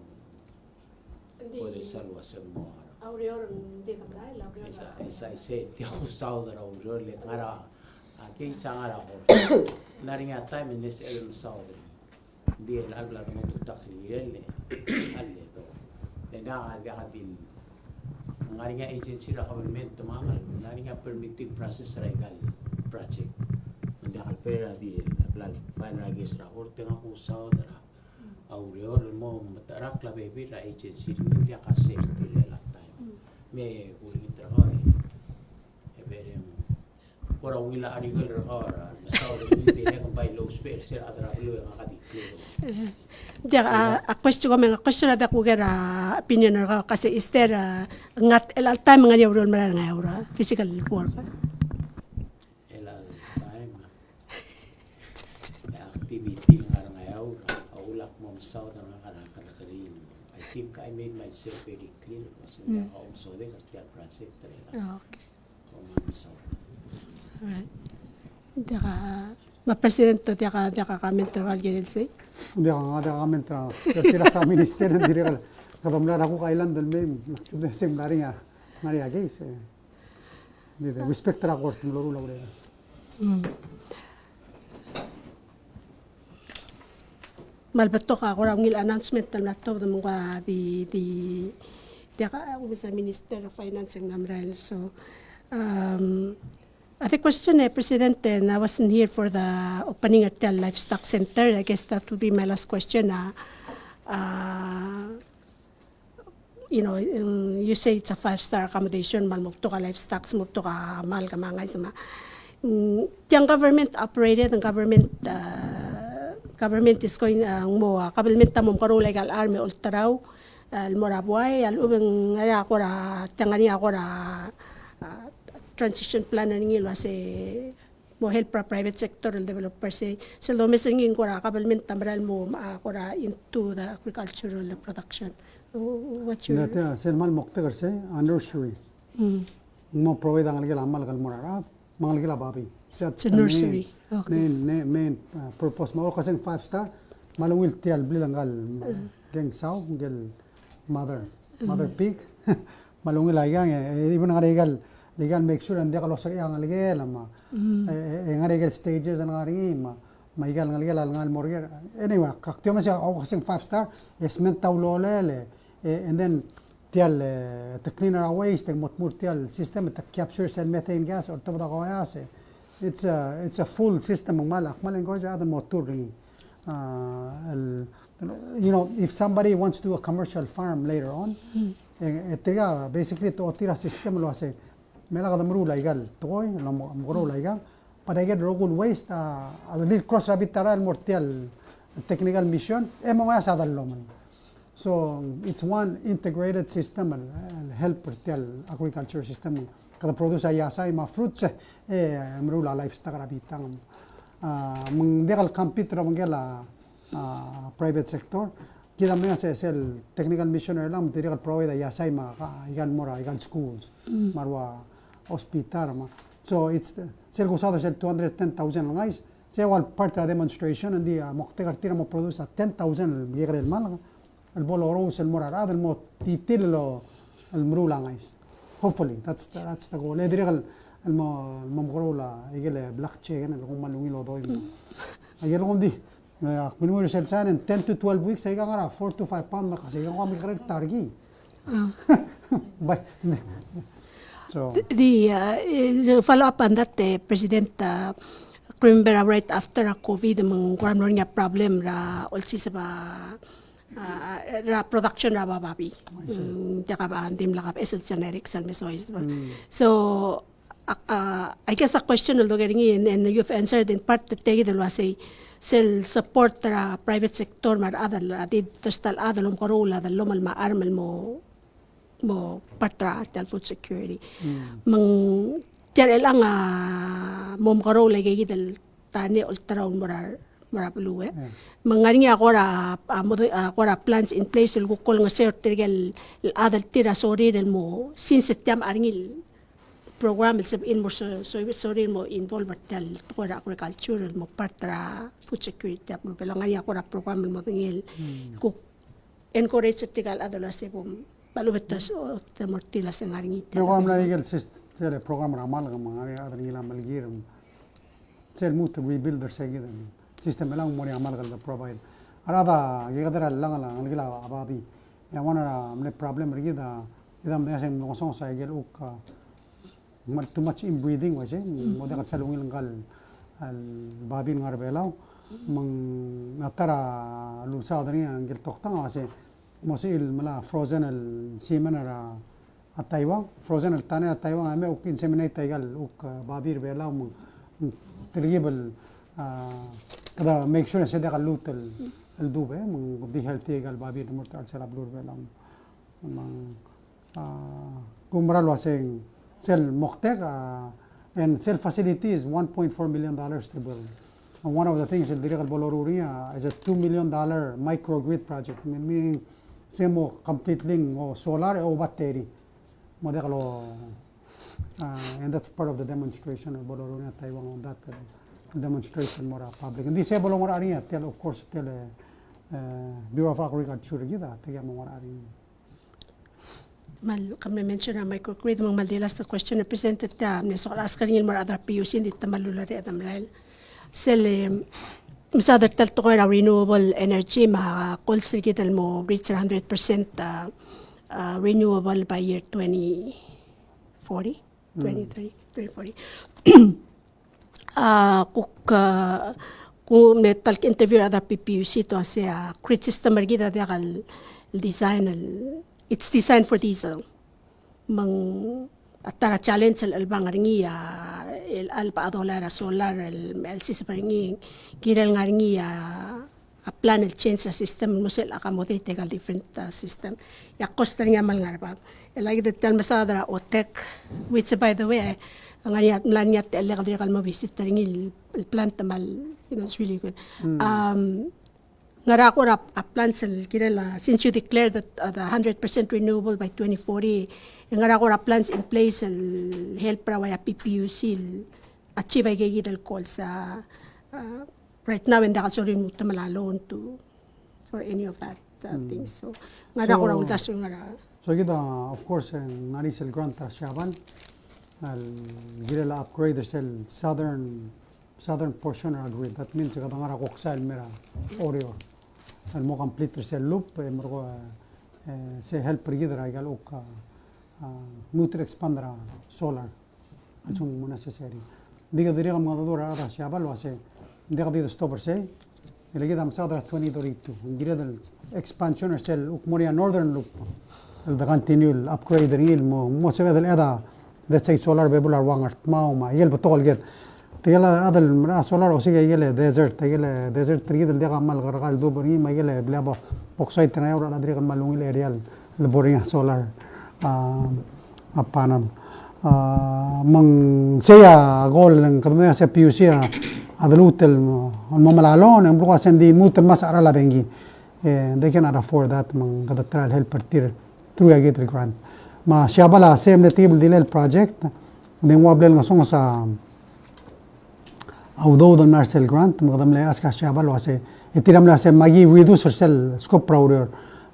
وده سلوا سموارا Aurior di kamay la As I said, the whole south of Aurior le ngara aki sangara ko naringa time in this area south di el habla mo tutakli le alle to Nega din ngaringa agency ra government tumangal ngaringa permitting process regal project hindi kalpera di plan para gis ra or tenga ko sa dara aurior mo matarak la bebe ra agency hindi ka safety la time me uli trabajo e bere ora wila arigal ra sa hindi ne kung by low space sir adra lo nga kadiklo Dia a question ko mga question ada ko gara opinion ra kasi ister ngat el time nga euro mara nga euro physical work. El time activity nga euro aulak mo sa nga karakari. I think I made myself very clear kasi nga also de ka project ra. Okay. So Alright. Dia ka ma-president dia ka comment ra gilid say. Hindi ako nga kami tira ka minister ng diri ka kadamlar ako kailan dal mem sim naringa Maria Gays di respect ra court loro la ure Malbato ka ako ngil announcement na to mo ka di dia ka ako sa Minister of Finance ng Namral so I think question President, and I wasn't here for the opening at the Livestock Center. I guess that would be my last question. You know, you say it's a 5-star accommodation, malmukto ka livestock, mukto ka mahal ka mga sama. Yung government operated, ang government is going mo government tamom karulay kal army ultaraw almorabuay alubeng ara ako ra tangani ako ra transition plan na ningilo kasi mo help para private sector developer say sa lomes ngin ko ra government tambral mo ako ra into the agricultural production. What's your Nete selman mukte karse nursery mo provide ang gila amal kal morara mangal gila babi It's a nursery. Okay. Main purpose mo kasi 5-star malungil tial bilangal geng saw gel mother pig malungil ayang ibon nga legal make sure andi ka losak yang aligel ma nga legal stages ang ngaringi maigal nga legal ngal morger anyway kaktyo ma siya ako kasi 5-star esment tawlole and then tial to clean our waste and motmur tial system to capture and methane gas or tabda kayase it's a full system ng malak malengo ja the motor ring you know if somebody wants to do a commercial farm later on etiga basically to otira system lo ase mela kada mru laigal toy lo mro laigal para get rogul waste a little cross rabbit tara el mortial technical mission emo nga sa dalloman so it's one integrated system and help mortial agriculture system kada produce ayasay ma fruits mru la livestock rabitang mung degal compete mangela private sector kita mga sa sel technical missioner lang direct provide ayasay ma igan mora igan schools marwa hospital ma so it's sel gusado sel 210,000 guys say wal part of the demonstration and the moktegar tira mo produce 10,000 bigre el mal el bolo ros el morarad el mo titilo المرولة عايز hopefully that's the goal ادري الممغرولا يجي بلاك تشيغن اللي هم اللي ويلو دوي يجي لهم دي من وين سنسان 10 to 12 weeks يجي غرا 4 to 5 pound ما خسي يجي هم يخرج تارجي so The follow up on that, President, remember right after COVID, mga niya problem ra also sa ra production ra babi. Daka ba andim lakap is generic salmesois. So I guess a question will getting in and you've answered in part the tegi del was sel support ra private sector mar other adid tastal adalom karola dalom al maarmal mo patra tal food security. Mang tiyan lang mom karola gigi del tani ultraon morar blue. Mangani ako ra plans in place el gukol nga sir tirgel adal tira sorry del mo since tiam arngil program is in mo so rin mo involve tel ko ra agricultural mo patra food security mo pelangani ako ra program mo ngil ko encourage tigal adolescent mo balubetas o temortila sa ngaringit. Yung kami nalagil sa program ramal ng mga adal nila malgir sel mo to rebuild their segment system lang mo ni amal gal provide arada gigadara lang ang gila ababi ya wana na problem rigida idam na sa mga song sa gel uk too much inbreeding wase mo da katsalungil ngal al babin ngar belaw mang natara lulsa adani ang gel toktang wase mosil mala frozen al semen ara at Taiwan frozen al tane at Taiwan ame uk inseminate taigal uk babir belaw mo تريبل كذا make sure سيدا قلوت الدوبة من be healthy قال بابي دمرت أرسل أبلور بلام من كمبرال واسين سيل مختك and cell facilities $1.4 million to build and one of the things اللي رجال بولوروريا is a $2 million microgrid project meaning سيمو complete link أو solar أو battery ما دخلوا and that's part of the demonstration of Boloruna Taiwan on that demonstration more public. And this able more area tell of course tell Bureau of Agriculture gida tiga more area. Mal kami mention na microgrid mga maldilas the question represented ta ni so alas kanin more other PUC hindi tamalulari adam rail. Sel misader tal to renewable energy ma call sigital mo reach 100% renewable by year 2040. 2040. Kung may talk interview ada PPUC to asya grid system margida dakal design it's designed for diesel. Mang atara challenge al bangaringi el alpa adolara solar el sistema ringi giral ngaringi a plan el change the system musel accommodate tegal different system ya cost ringa mal ngarba like the talmasadra o tech which by the way ang lanyat electrical mo visit ring el plant mal it's really good ngara ko a plant sel kirela since you declared that the 100% renewable by 2040 ngara ko plans in place el help para waya PPUC achieve ay gigit call sa right now and also rin mo tamalaloon to for any of that things so ngara ko ra udas ngara. So kita of course narisel grant Shaban al girela upgrade sel southern portion of grid that means kada ngara ko sal mera oreo al mo complete sel loop mo se help rigidra igal ok nutre expandra solar alsum mo necessary diga diriga mga dodora ara Shaban lo ase diga di stopper say ele kita amsadra 2022 girela expansion sel ok moria northern loop the continual upgrade real mo se vede l'eda let's say solar bebular wangart ma yel botol get tiyala adal mara solar o sige yele desert trigid el diga mal gargal do bari ma yele blaba oxide tana ora la driga malungil aerial le boria solar panel mang seya gol ng kadya sa PUC adalutel mo malalon ang buka sendi muter mas ara la bengi they cannot afford that mang kadatral help partir through a get grant ma siabala same the table dilel project then wablel nga song sa although the Marcel grant magdam le aska siabalo ase itiram la se magi reduce sel scope prower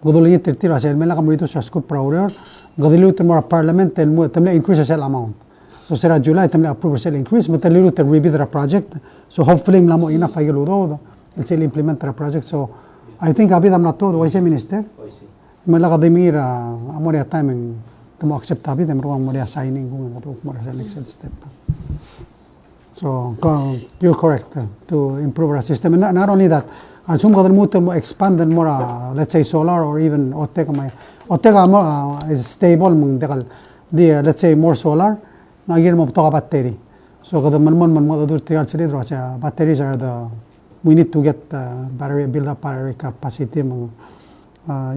godol yitir tira se mela kam reduce scope prower قدلوت مرة parliament تملا increase sel amount. So sera July تملا approve sel increase, but telilu te review the project. So hopefully mlamo enough ay galudo, el sel implement the project. So I think abi dam na todo, why say minister? Mala kademira amoria timing temo accept abi dem ruang moria signing kung ato moria sa next step. So you're correct to improve our system. And not only that, assume kadal mo to expand and more, let's say solar or even Otega is stable mong dekal di let's say more solar ngagir mo to battery. So kadal man mo dur tigal silidro sa batteries are we need to get battery build up battery capacity mong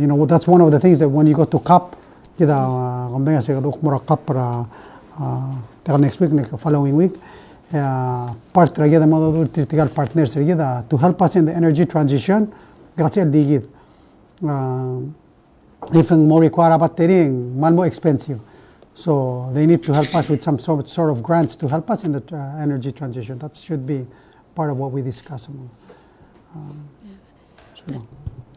you know that's one of the things that when you go to CAP kita kumbaga sa kaduk mura CAP para next week next following week part ragida mo dur tigal partners ragida to help us in the energy transition kasi digit even more require battery more expensive, so they need to help us with some sort of grants to help us in the energy transition. That should be part of what we discuss.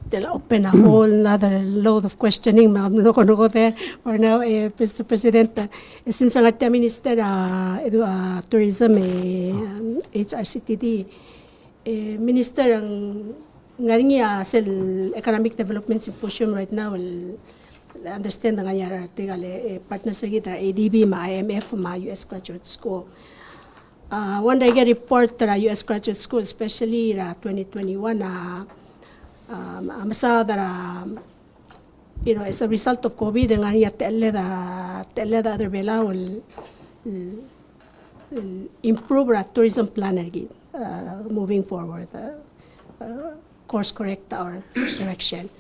They'll open a whole other load of questioning. I'm not going to go there for now, Mr. President. Since ang ating Minister Tourism, HRCTD, Minister ang ngayon sa Economic Development Symposium right now, I understand nga niya article partners kita ADB, IMF, US Graduate School. One day get report US Graduate School, especially 2021, you know, as a result of COVID, nga niya tele da other bela will improve our tourism plan moving forward. Course correct our direction.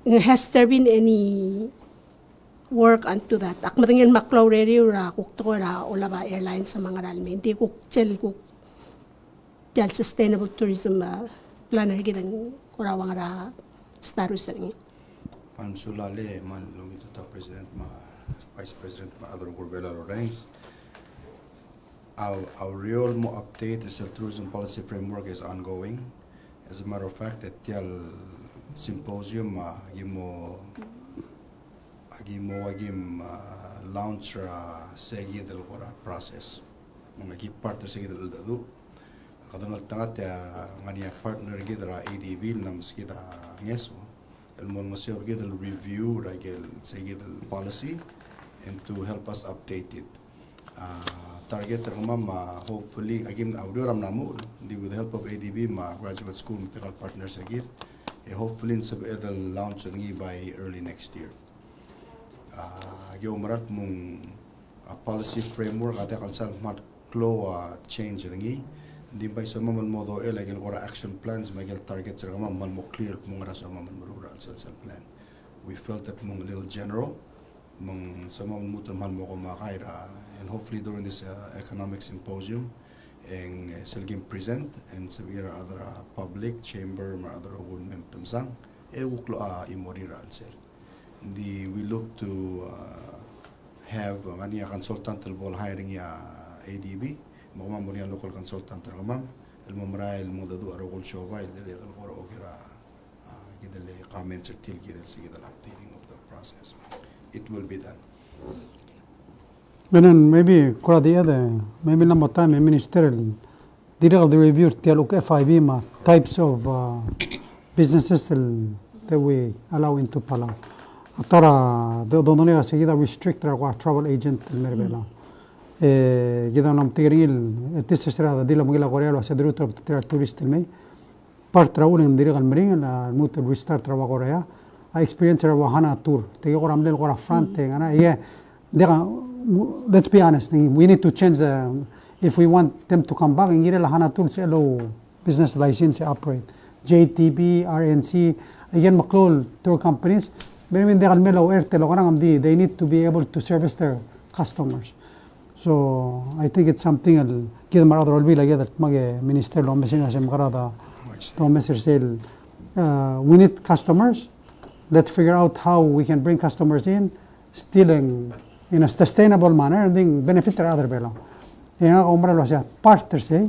Has there been any work onto that? Akmatingin maklaw reri ra kukto ra Olaba Airlines sa mga ralme. Hindi kuktsel sustainable tourism plan rin kitang kurawang ra status rin. Pansulale man lumito ta President Vice President Adro Corbella Lorenz. Our real more update is the tourism policy framework is ongoing. As a matter of fact, at the symposium, agim launch segi del process. Mga ki partner segi del dadu. Kadang tangat ngania partner gidra ADB nams kita ngeso. El mon maseo gidel review ragel segi del policy and to help us update it. Target hopefully again audiram namu with the help of ADB graduate school technical partners again hopefully in it'll launch by early next year. Marat mong policy framework ate kalsal mat change ringi di by so man modo like ora action plans magel targets man mo clear mong raso man rural plan. We felt that mong a little general mong sama mutan man mo ko makaira and hopefully during this economic symposium and selgim present and severe other public chamber or other ogun memtamsang wuklo imoriral sel we look to have ngania consultant bol hiring ya ADB mo moria local consultant ramam el momra el modadu arogol showa el dele el goro okira gidele comments til girel sigidal updating of the process. It will be done. And then maybe maybe number time a minister direct the review look FIB types of businesses that we allow into Palau. Atara donde seguida restrict our travel agent in Merbela. Kita nam tigil this is rather dila mugila Korea lo hace druto tourist el mei. Part travel in direct al mering la mutu restart travel Korea. I experience Hana tour. Tegi ko ramle ko front ngana yeah. Let's be honest, we need to change if we want them to come back, and get a Hana Tour business license operate. JTB, RNC, again, McClure tour companies, they need to be able to service their customers. So I think it's something we need customers. Let's figure out how we can bring customers in, still in a sustainable manner, and then benefit other belo. Yang umra lo siya partner say,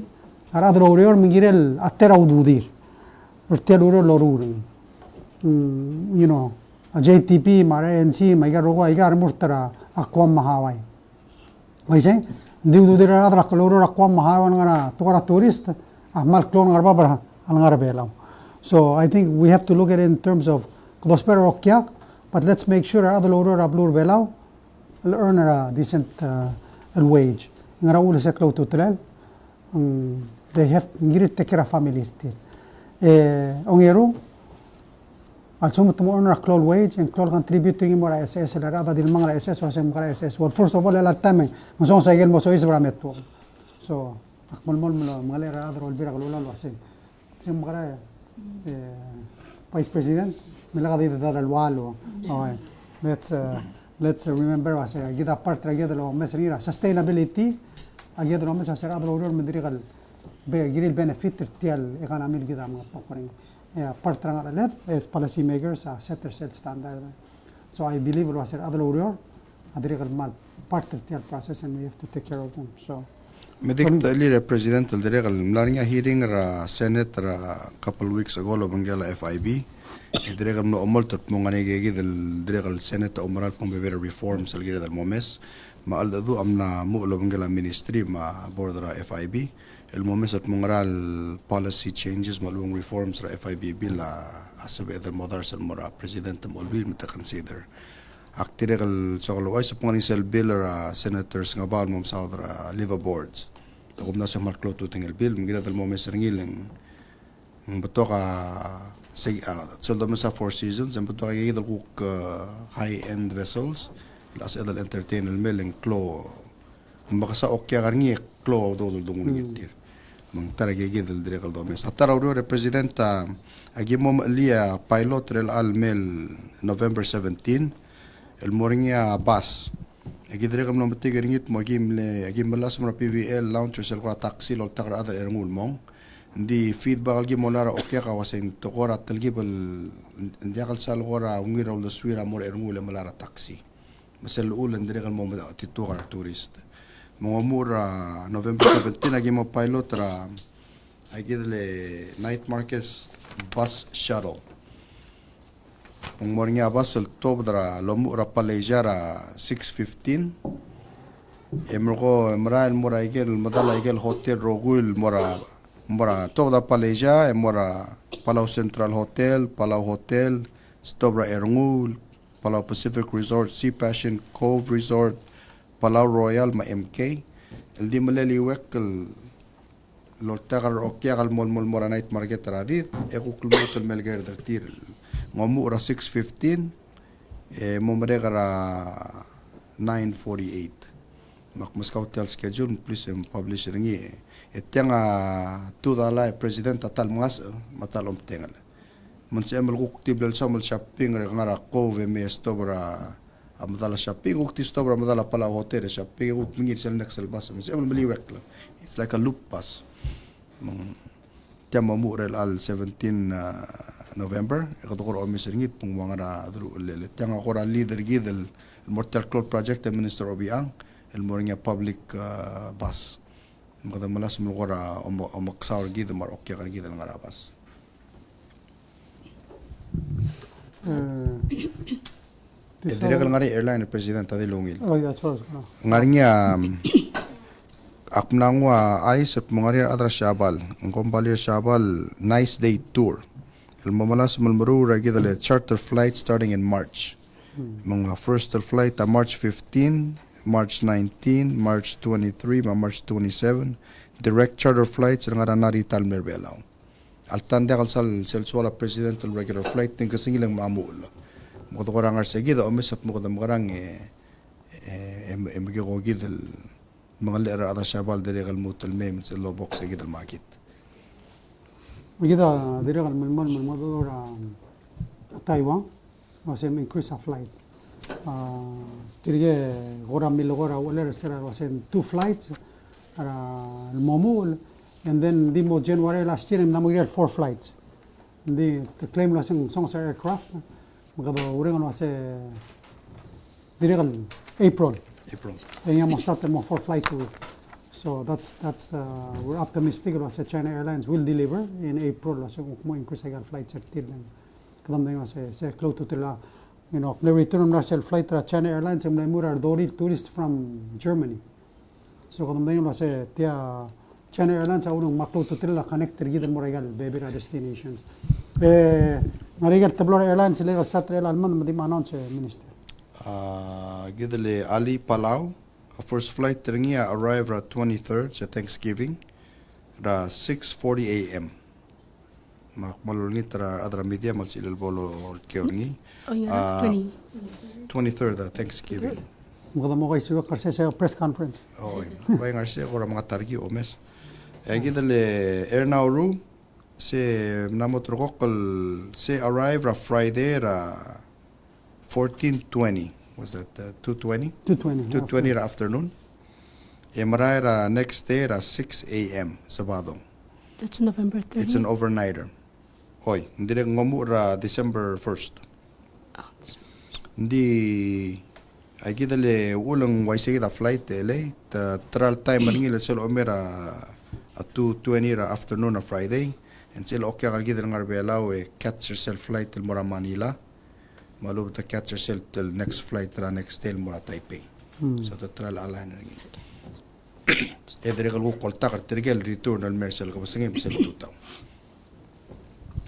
other orior mingirel atera ududir, urtel uro loruring. You know, JTP mara NC maiga rogo aiga murtara akwam mahawai waise diu dira adra koloro akwam mahawan ngara tukara tourist ahmal klon ngarba bar ngara belau. So I think we have to look at it in terms of Kdospero Okyak, but let's make sure other loro ablur belau will earn a decent wage. Ngara ul se klo tutlel they have ngirit take care of family tir. Ongero al sumut mo earn a clol wage and clol contributing more SS la raba dil mangla SS o sem mangla SS. Well, first of all la time mo sa igel mo so is bra metto. So akmal mol mangla ra adro albira glola lo asen. Sem mangla Vice President milaga di dar al walo. Let's remember was gida part ra gida lo mesrira sustainability agida lo mesa sera adro uror medrigal be giril benefit tial economy gida mga pakoring. Part ng let as policy makers set their set standard. So I believe it was other uror adrigal mal part of the process and we have to take care of them. So Medik tali President aldiregal mlaringa hearing ra Senate ra couple weeks ago lo bangela FIB idregal no omoltot mo ngani gigi del diregal Senate umaral pong bebera reforms algira del momes ma aldadu amna mo lo bangela ministry ma board ra FIB el momes at mongaral policy changes malung reforms ra FIB bill asabe del modars al mora president mo bil mita consider aktiregal so lo wais pong sel bill ra senators nga bal mom sa ra liver boards takom na sa marklo tuting el bill mgira del momes ringileng beto ka so dama sa Four Seasons and beto ka gidal kuk high end vessels las edal entertain el meleng klo makasa okya karngi klo do dungun gitir mang tara gidal direkal domes atara ro representa agimom lia pilot rel al mel November 17 el moringia bus agidre kam no matigar ngit mo agim malas mo PVL launchers el taxi lol takra other erngul mong di feedback algi molara okya ka wasen to kora talgi bal ndiakal sal kora ungira ul swira mor erngul malara taxi masel ul ndire kam mo titukar tourist mo mura November 17 agim mo pilot ra agidle night markets bus shuttle ang morning abas el top dra lomu ra palejara 6:15 emro emra mora igel madala igel hotel rogul mora top da paleja mora Palau Central Hotel Palau Hotel stop ra Erngul Palau Pacific Resort Sea Passion Cove Resort Palau Royal ma MK el di maleli wekel lortagar okya gal mol mora night market radit ekukul motel melger dertir ngomu ora 6:15 momre gara 9:48 mak Moscow hotel schedule please publish ringi etanga tudala president atal mas matalom tengal munse amal gukti blal samal shopping ngara cove mes tobra amadala shopping gukti tobra amadala pala hotel shopping guk mingir sel nexel bus munse amal maliwek it's like a loop bus tema murel al 17 November ikadukor omis ringi pung wangara adru lele tanga kora leader gidel Mortal Cloud Project Minister Obiang el moringa public bus makada malas mulgora omaksaur gidel mar okya kan gidel ngara bus direkal ngari airline president adi lungil oh that's right ngarinya aknangwa ais at mongari adra shabal ngombalir shabal nice day tour el mamalas mulmuru ragidale charter flight starting in March mga first flight March 15 March 19 March 23 March 27 direct charter flights nga ranari talmer belaw altande kalsal selsuala presidential regular flight ting kasingilang maamul mo to korangar segida o mesap mo kadam karang emge gogidel mga lera ada shabal direkal mutal mem sa lobok segidal makit Magida direkal malmadura Taiwan wasem increase a flight. Tirige gora milogora wala sera wasem 2 flights el momul and then dimo January last year namo 4 flights. The claim lasing song aircraft magado urengan wase direkal April. Kaya mo start mo 4 flights a week. So that's we're optimistic that China Airlines will deliver in April. So mo increase ang flights at tilan. Kadam na yung se close to tila You know, the return Russell flight ra China Airlines and mura dori tourist from Germany. So kadam dayon la se tia China Airlines aunong maklo tutrila connect gidan moragal baby ra destinations. Marigal tablor Airlines legal satra alman madim announce minister. Gidale Ali Palau, first flight teringia arrive at 23rd sa Thanksgiving, ra 6:40 a.m. Malulungit ra adra media mal silal bolo keorngi. 23rd Thanksgiving. Magda mo kay siwa karse sa press conference. Bay ngarse ko ra mga targi omes. Gidale Air Nauru se namotrokol se arrive ra Friday ra 14:20. Was that 2:20? 2:20 ra afternoon. Maray ra next day ra 6 a.m. Sabado. That's November 30th. It's an overnighter. Hoy, hindi rin ngomu ra December 1st. Hindi ay gidale ulang waisig da flight ele ta trial time maningil sel omera at 2:20 ra afternoon on Friday and sel okay kar gidal ngar belaw catch yourself flight til mora Manila. Malub ta catch yourself till next flight ra next day mora Taipei. So the trial align ngi. Edregal ko kolta kar tirgel return al mersel ko basingim sel tutaw.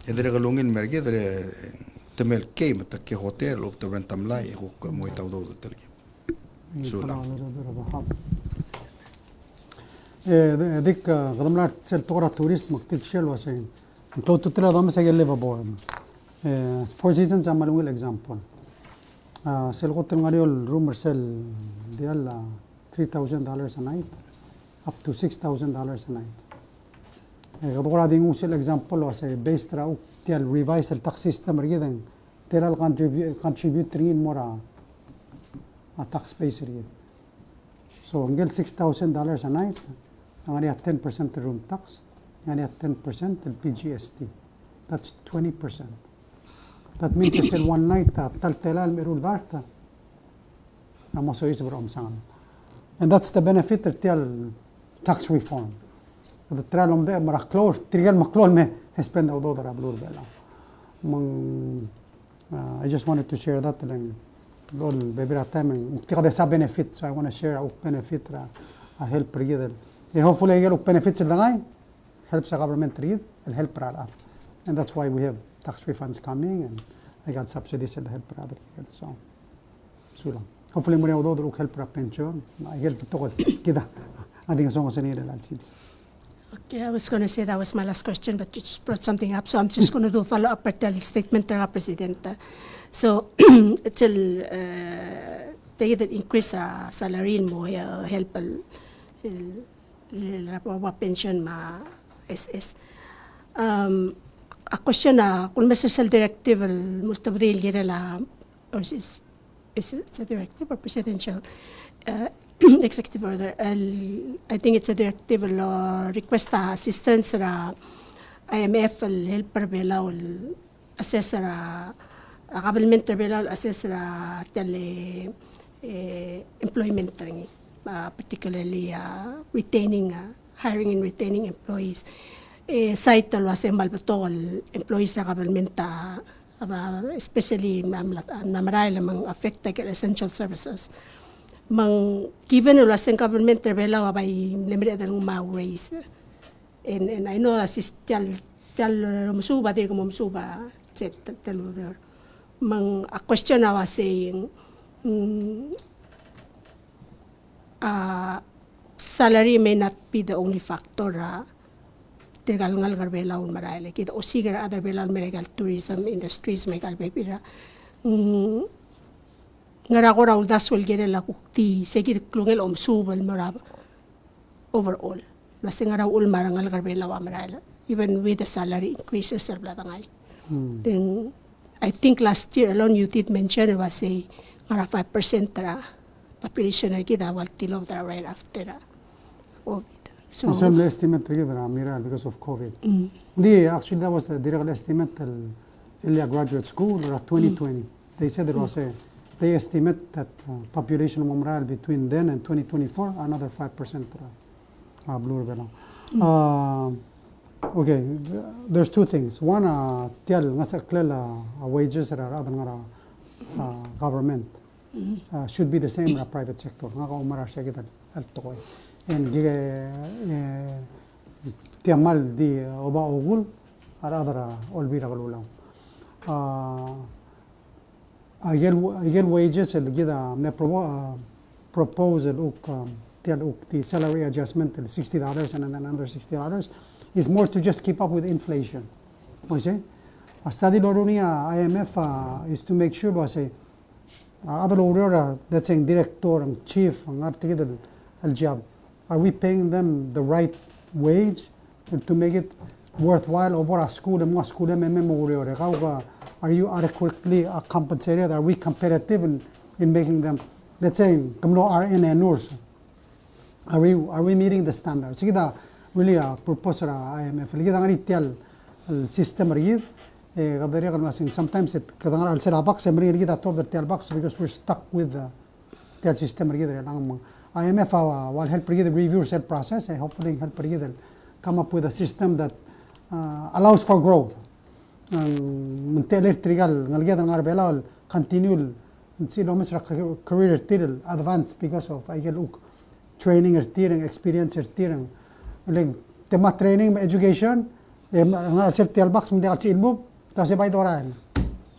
Edregal lungin merge dre temel kay matakki hotel op to rentam lai ko mo itaw do telge. Sula. dik qadamlar sel togra tourist maktik shel wasin. Klo tutla dam sa gelle babor. Four Seasons amalungil example. Sel ko tengariol room sel dial $3,000 a night up to $6,000 a night. Qadora dingu sel example was based ra tial revise el tax system rigen tiral contribute rin mora a tax base rigen. So ngel $6,000 a night ngani at 10% room tax ngani at 10% el PGST. That's 20%. That means it's in one night taltelal merul varta. Amo so is brom sang. And that's the benefit of the tax reform. The tralom de maraklor trigal maklol me spend all the rablur bela. I just wanted to share that and lol bebira time uktiqada sa benefit, so I want to share a benefit a help rigid. Hopefully get benefits the helps the government read and help raf. And that's why we have tax refunds coming and I got subsidies and help rather so lang. Hopefully mo rin do help ra pension. I get to kida. I think so much needed that. Okay, I was going to say that was my last question, but you just brought something up, so I'm just going to do a follow-up statement to President. So, till they increase salary mo help la pension ma SS. A question na kung masasal directive multabril gira la or is it a directive or presidential executive order? I think it's a directive request assistance ra IMF helper bela assess ra government bela assess ra tele employment ringi particularly retaining hiring and retaining employees. Site was malbatol employees sa government especially namaray lamang affected essential services. Given was in government rebella by limited ways. And I know assist tal musuba dir como musuba set telur. A question I was saying salary may not be the only factor tirgal ngal garbela un maray kita o sigar other belal meregal tourism industries megal bebira ngara ko raw daswel gere la kukti segir klungel subal marab overall basta ngara ul marangal garbela wa maray even with the salary increases sir blatangay then I think last year alone you did mention was a ngara 5% ra population kita wal tilo right after COVID. So some estimate together, Amiral, because of COVID. Actually, that was the direct estimate Elia Graduate School at 2020. They said they estimate that population of Umral between then and 2024, another 5% blue bela. Okay, there's two things. One, tial ngasa klela wages are other ngara government should be the same in the private sector. Nga ka umara siya kita alto ko. And tiamal di oba ogul adara olbira kalulaw. Again wages el gida me proposal the salary adjustment $60 and then another $60 is more to just keep up with inflation. Was it? A study lorunia IMF is to make sure was a other lawyer that's saying director and chief and article al job. Are we paying them the right wage to make it worthwhile over a school and more school are you adequately compensated? Are we competitive in making them, let's say, RN and nurse? Are we meeting the standards? Kita really proposal IMF. Kita ngari tial system rigid. Kadari kan sometimes it kadang al sera box emri kita top the tial box because we're stuck with the tial system rigid. IMF will help rigid review set process. Hopefully help rigid come up with a system that allows for growth. Menteler trigal ngalgeda ngarbela continue silo misra career tiril advance because of training ertiring experience ertiring like tema training education ngal sertial box mende al ilmu tase bay doran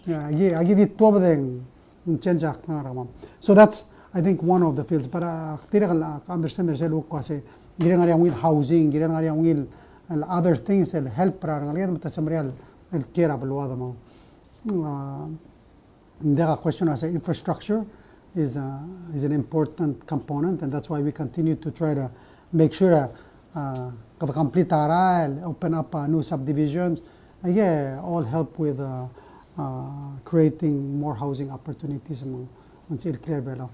agi dit tobden change aknara. So that's I think one of the fields, but tiral understand there's a look kasi girang ari with housing girang ari with other things that help para ngalgeda matasamreal el care abluada mo. The question as infrastructure is an important component, and that's why we continue to try to make sure complete aral, open up new subdivisions, all help with creating more housing opportunities among until clear below.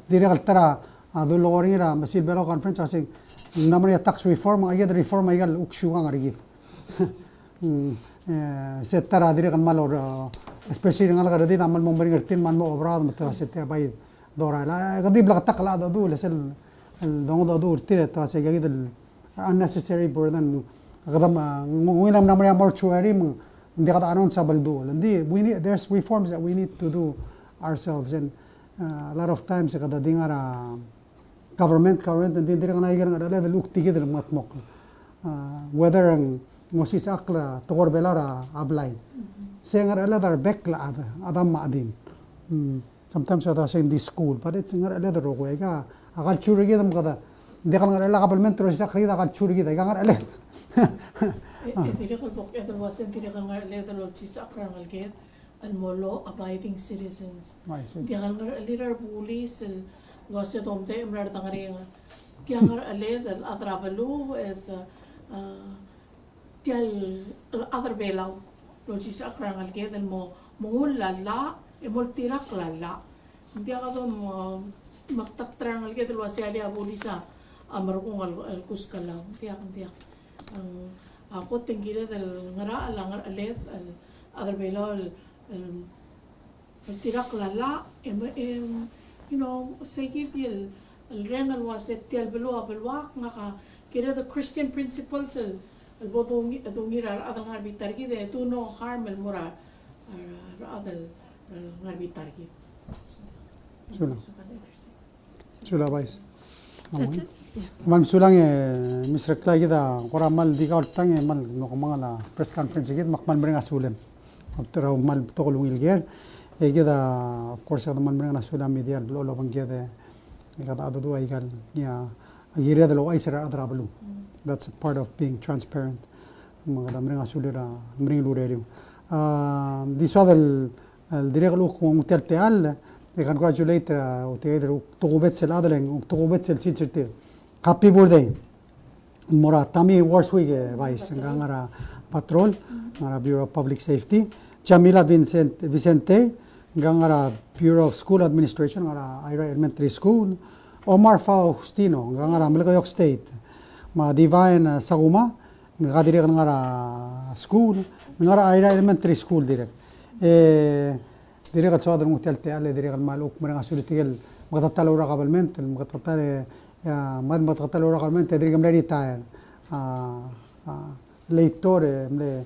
Direct tara the lowering masil below conference kasi naman tax reform reform ukshuang arigit. Setara dire kan malor especially ngal kada din amal mo beringertin man mo obrad mata sette bay dora la gadi bla takla da du lesel dong da du tire ta se gadi unnecessary burden gadam ngwinam namya mortuary mo hindi kada announce abal du ndi we need there's reforms that we need to do ourselves, and a lot of times kada dingara government and dire kana igan ada level ukti gid matmok whether ang Moses akla tokor belara ablay. Saying another backla adam maadin. Sometimes I say in this school, but it's ngar another rogo. Ega agal churi gidam kada. Dekal ngar ala kapalmentro siya krida agal churi gida. Ega ngar ale. Dire kal bok ito wasen dire kal ngar ale dalo chisa akrang alget and more law abiding citizens. Dire kal ngar alirar police el wasen tomte emrar tangari nga. Dia ngar ale dal atrabalu is tial other belau lo chisa akrang alget and mo lala emol tirak lala. Dia kada mo maktaktrang alget lo wasen ali abulisa amarukong al kuskalaw. Dia ako tinggira del ngara alangar alet al other belau el tirak lala you know sige el rengal waset tial belu abelwa ngaka kira the Christian principles el bodongira adang arbitargi de do no harm el mura adal arbitargi. Chula vais. Man sulang Mr. Clay kita koramal di ka tang mal no kumangala press conference gid makmal bring asulen. After mal tokol wilger kita of course kada man bring asulen media lolo bangede kada adu ay gal ya agire de lo ay sera adrablu. That's a part of being transparent. Mga damring asulera mring lurerium. This other direct look kung terteal I congratulate together tugubetsel adaleng tugubetsel chichirtir. Happy birthday. Mora tami Warswig vice ngara patrol ngara Bureau of Public Safety. Jamila Vicente ngara Bureau of School Administration ngara Ira Elementary School. Omar Faustino ngara Malagayok State. Ma Divine Saguma ngara direk ngara school ngara Ira Elementary School direk. Direk at soadar mutel teale direk maluk mereka sulit tigel magtatal ora kabalment magtatal magtatal ora kabalment direk mle retire leitore mle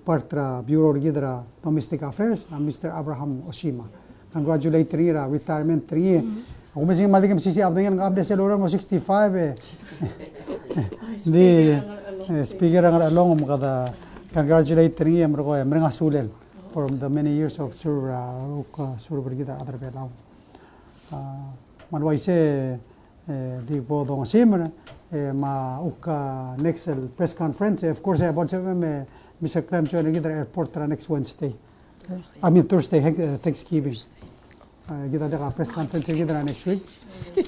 part Bureau Gidra Domestic Affairs, Mr. Abraham Oshima. Congratulate rin retirement rin. Ako masing maligam sisi abdang ng abde sa lorang mo 65 Di speaker ang along mo kada congratulate rin mo ko mga sulel for the many years of sur Brigida other belaw. Manway se di po dong simmer ma uka next press conference of course about Mr. Clem joining the airport next Wednesday. I mean Thursday, Thanksgiving. Kita ada press conference kita next week.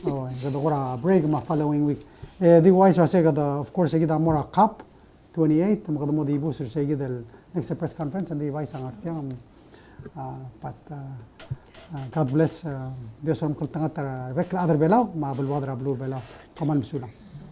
Oh, kita ada break ma following week. The wise was of course kita more cup 28. Mga mo di ibu sur sa kita next press conference and the wise ang artiang but God bless. Dios ang kultangat rekla other belaw ma bulwadra blue belaw. Kaman misulang.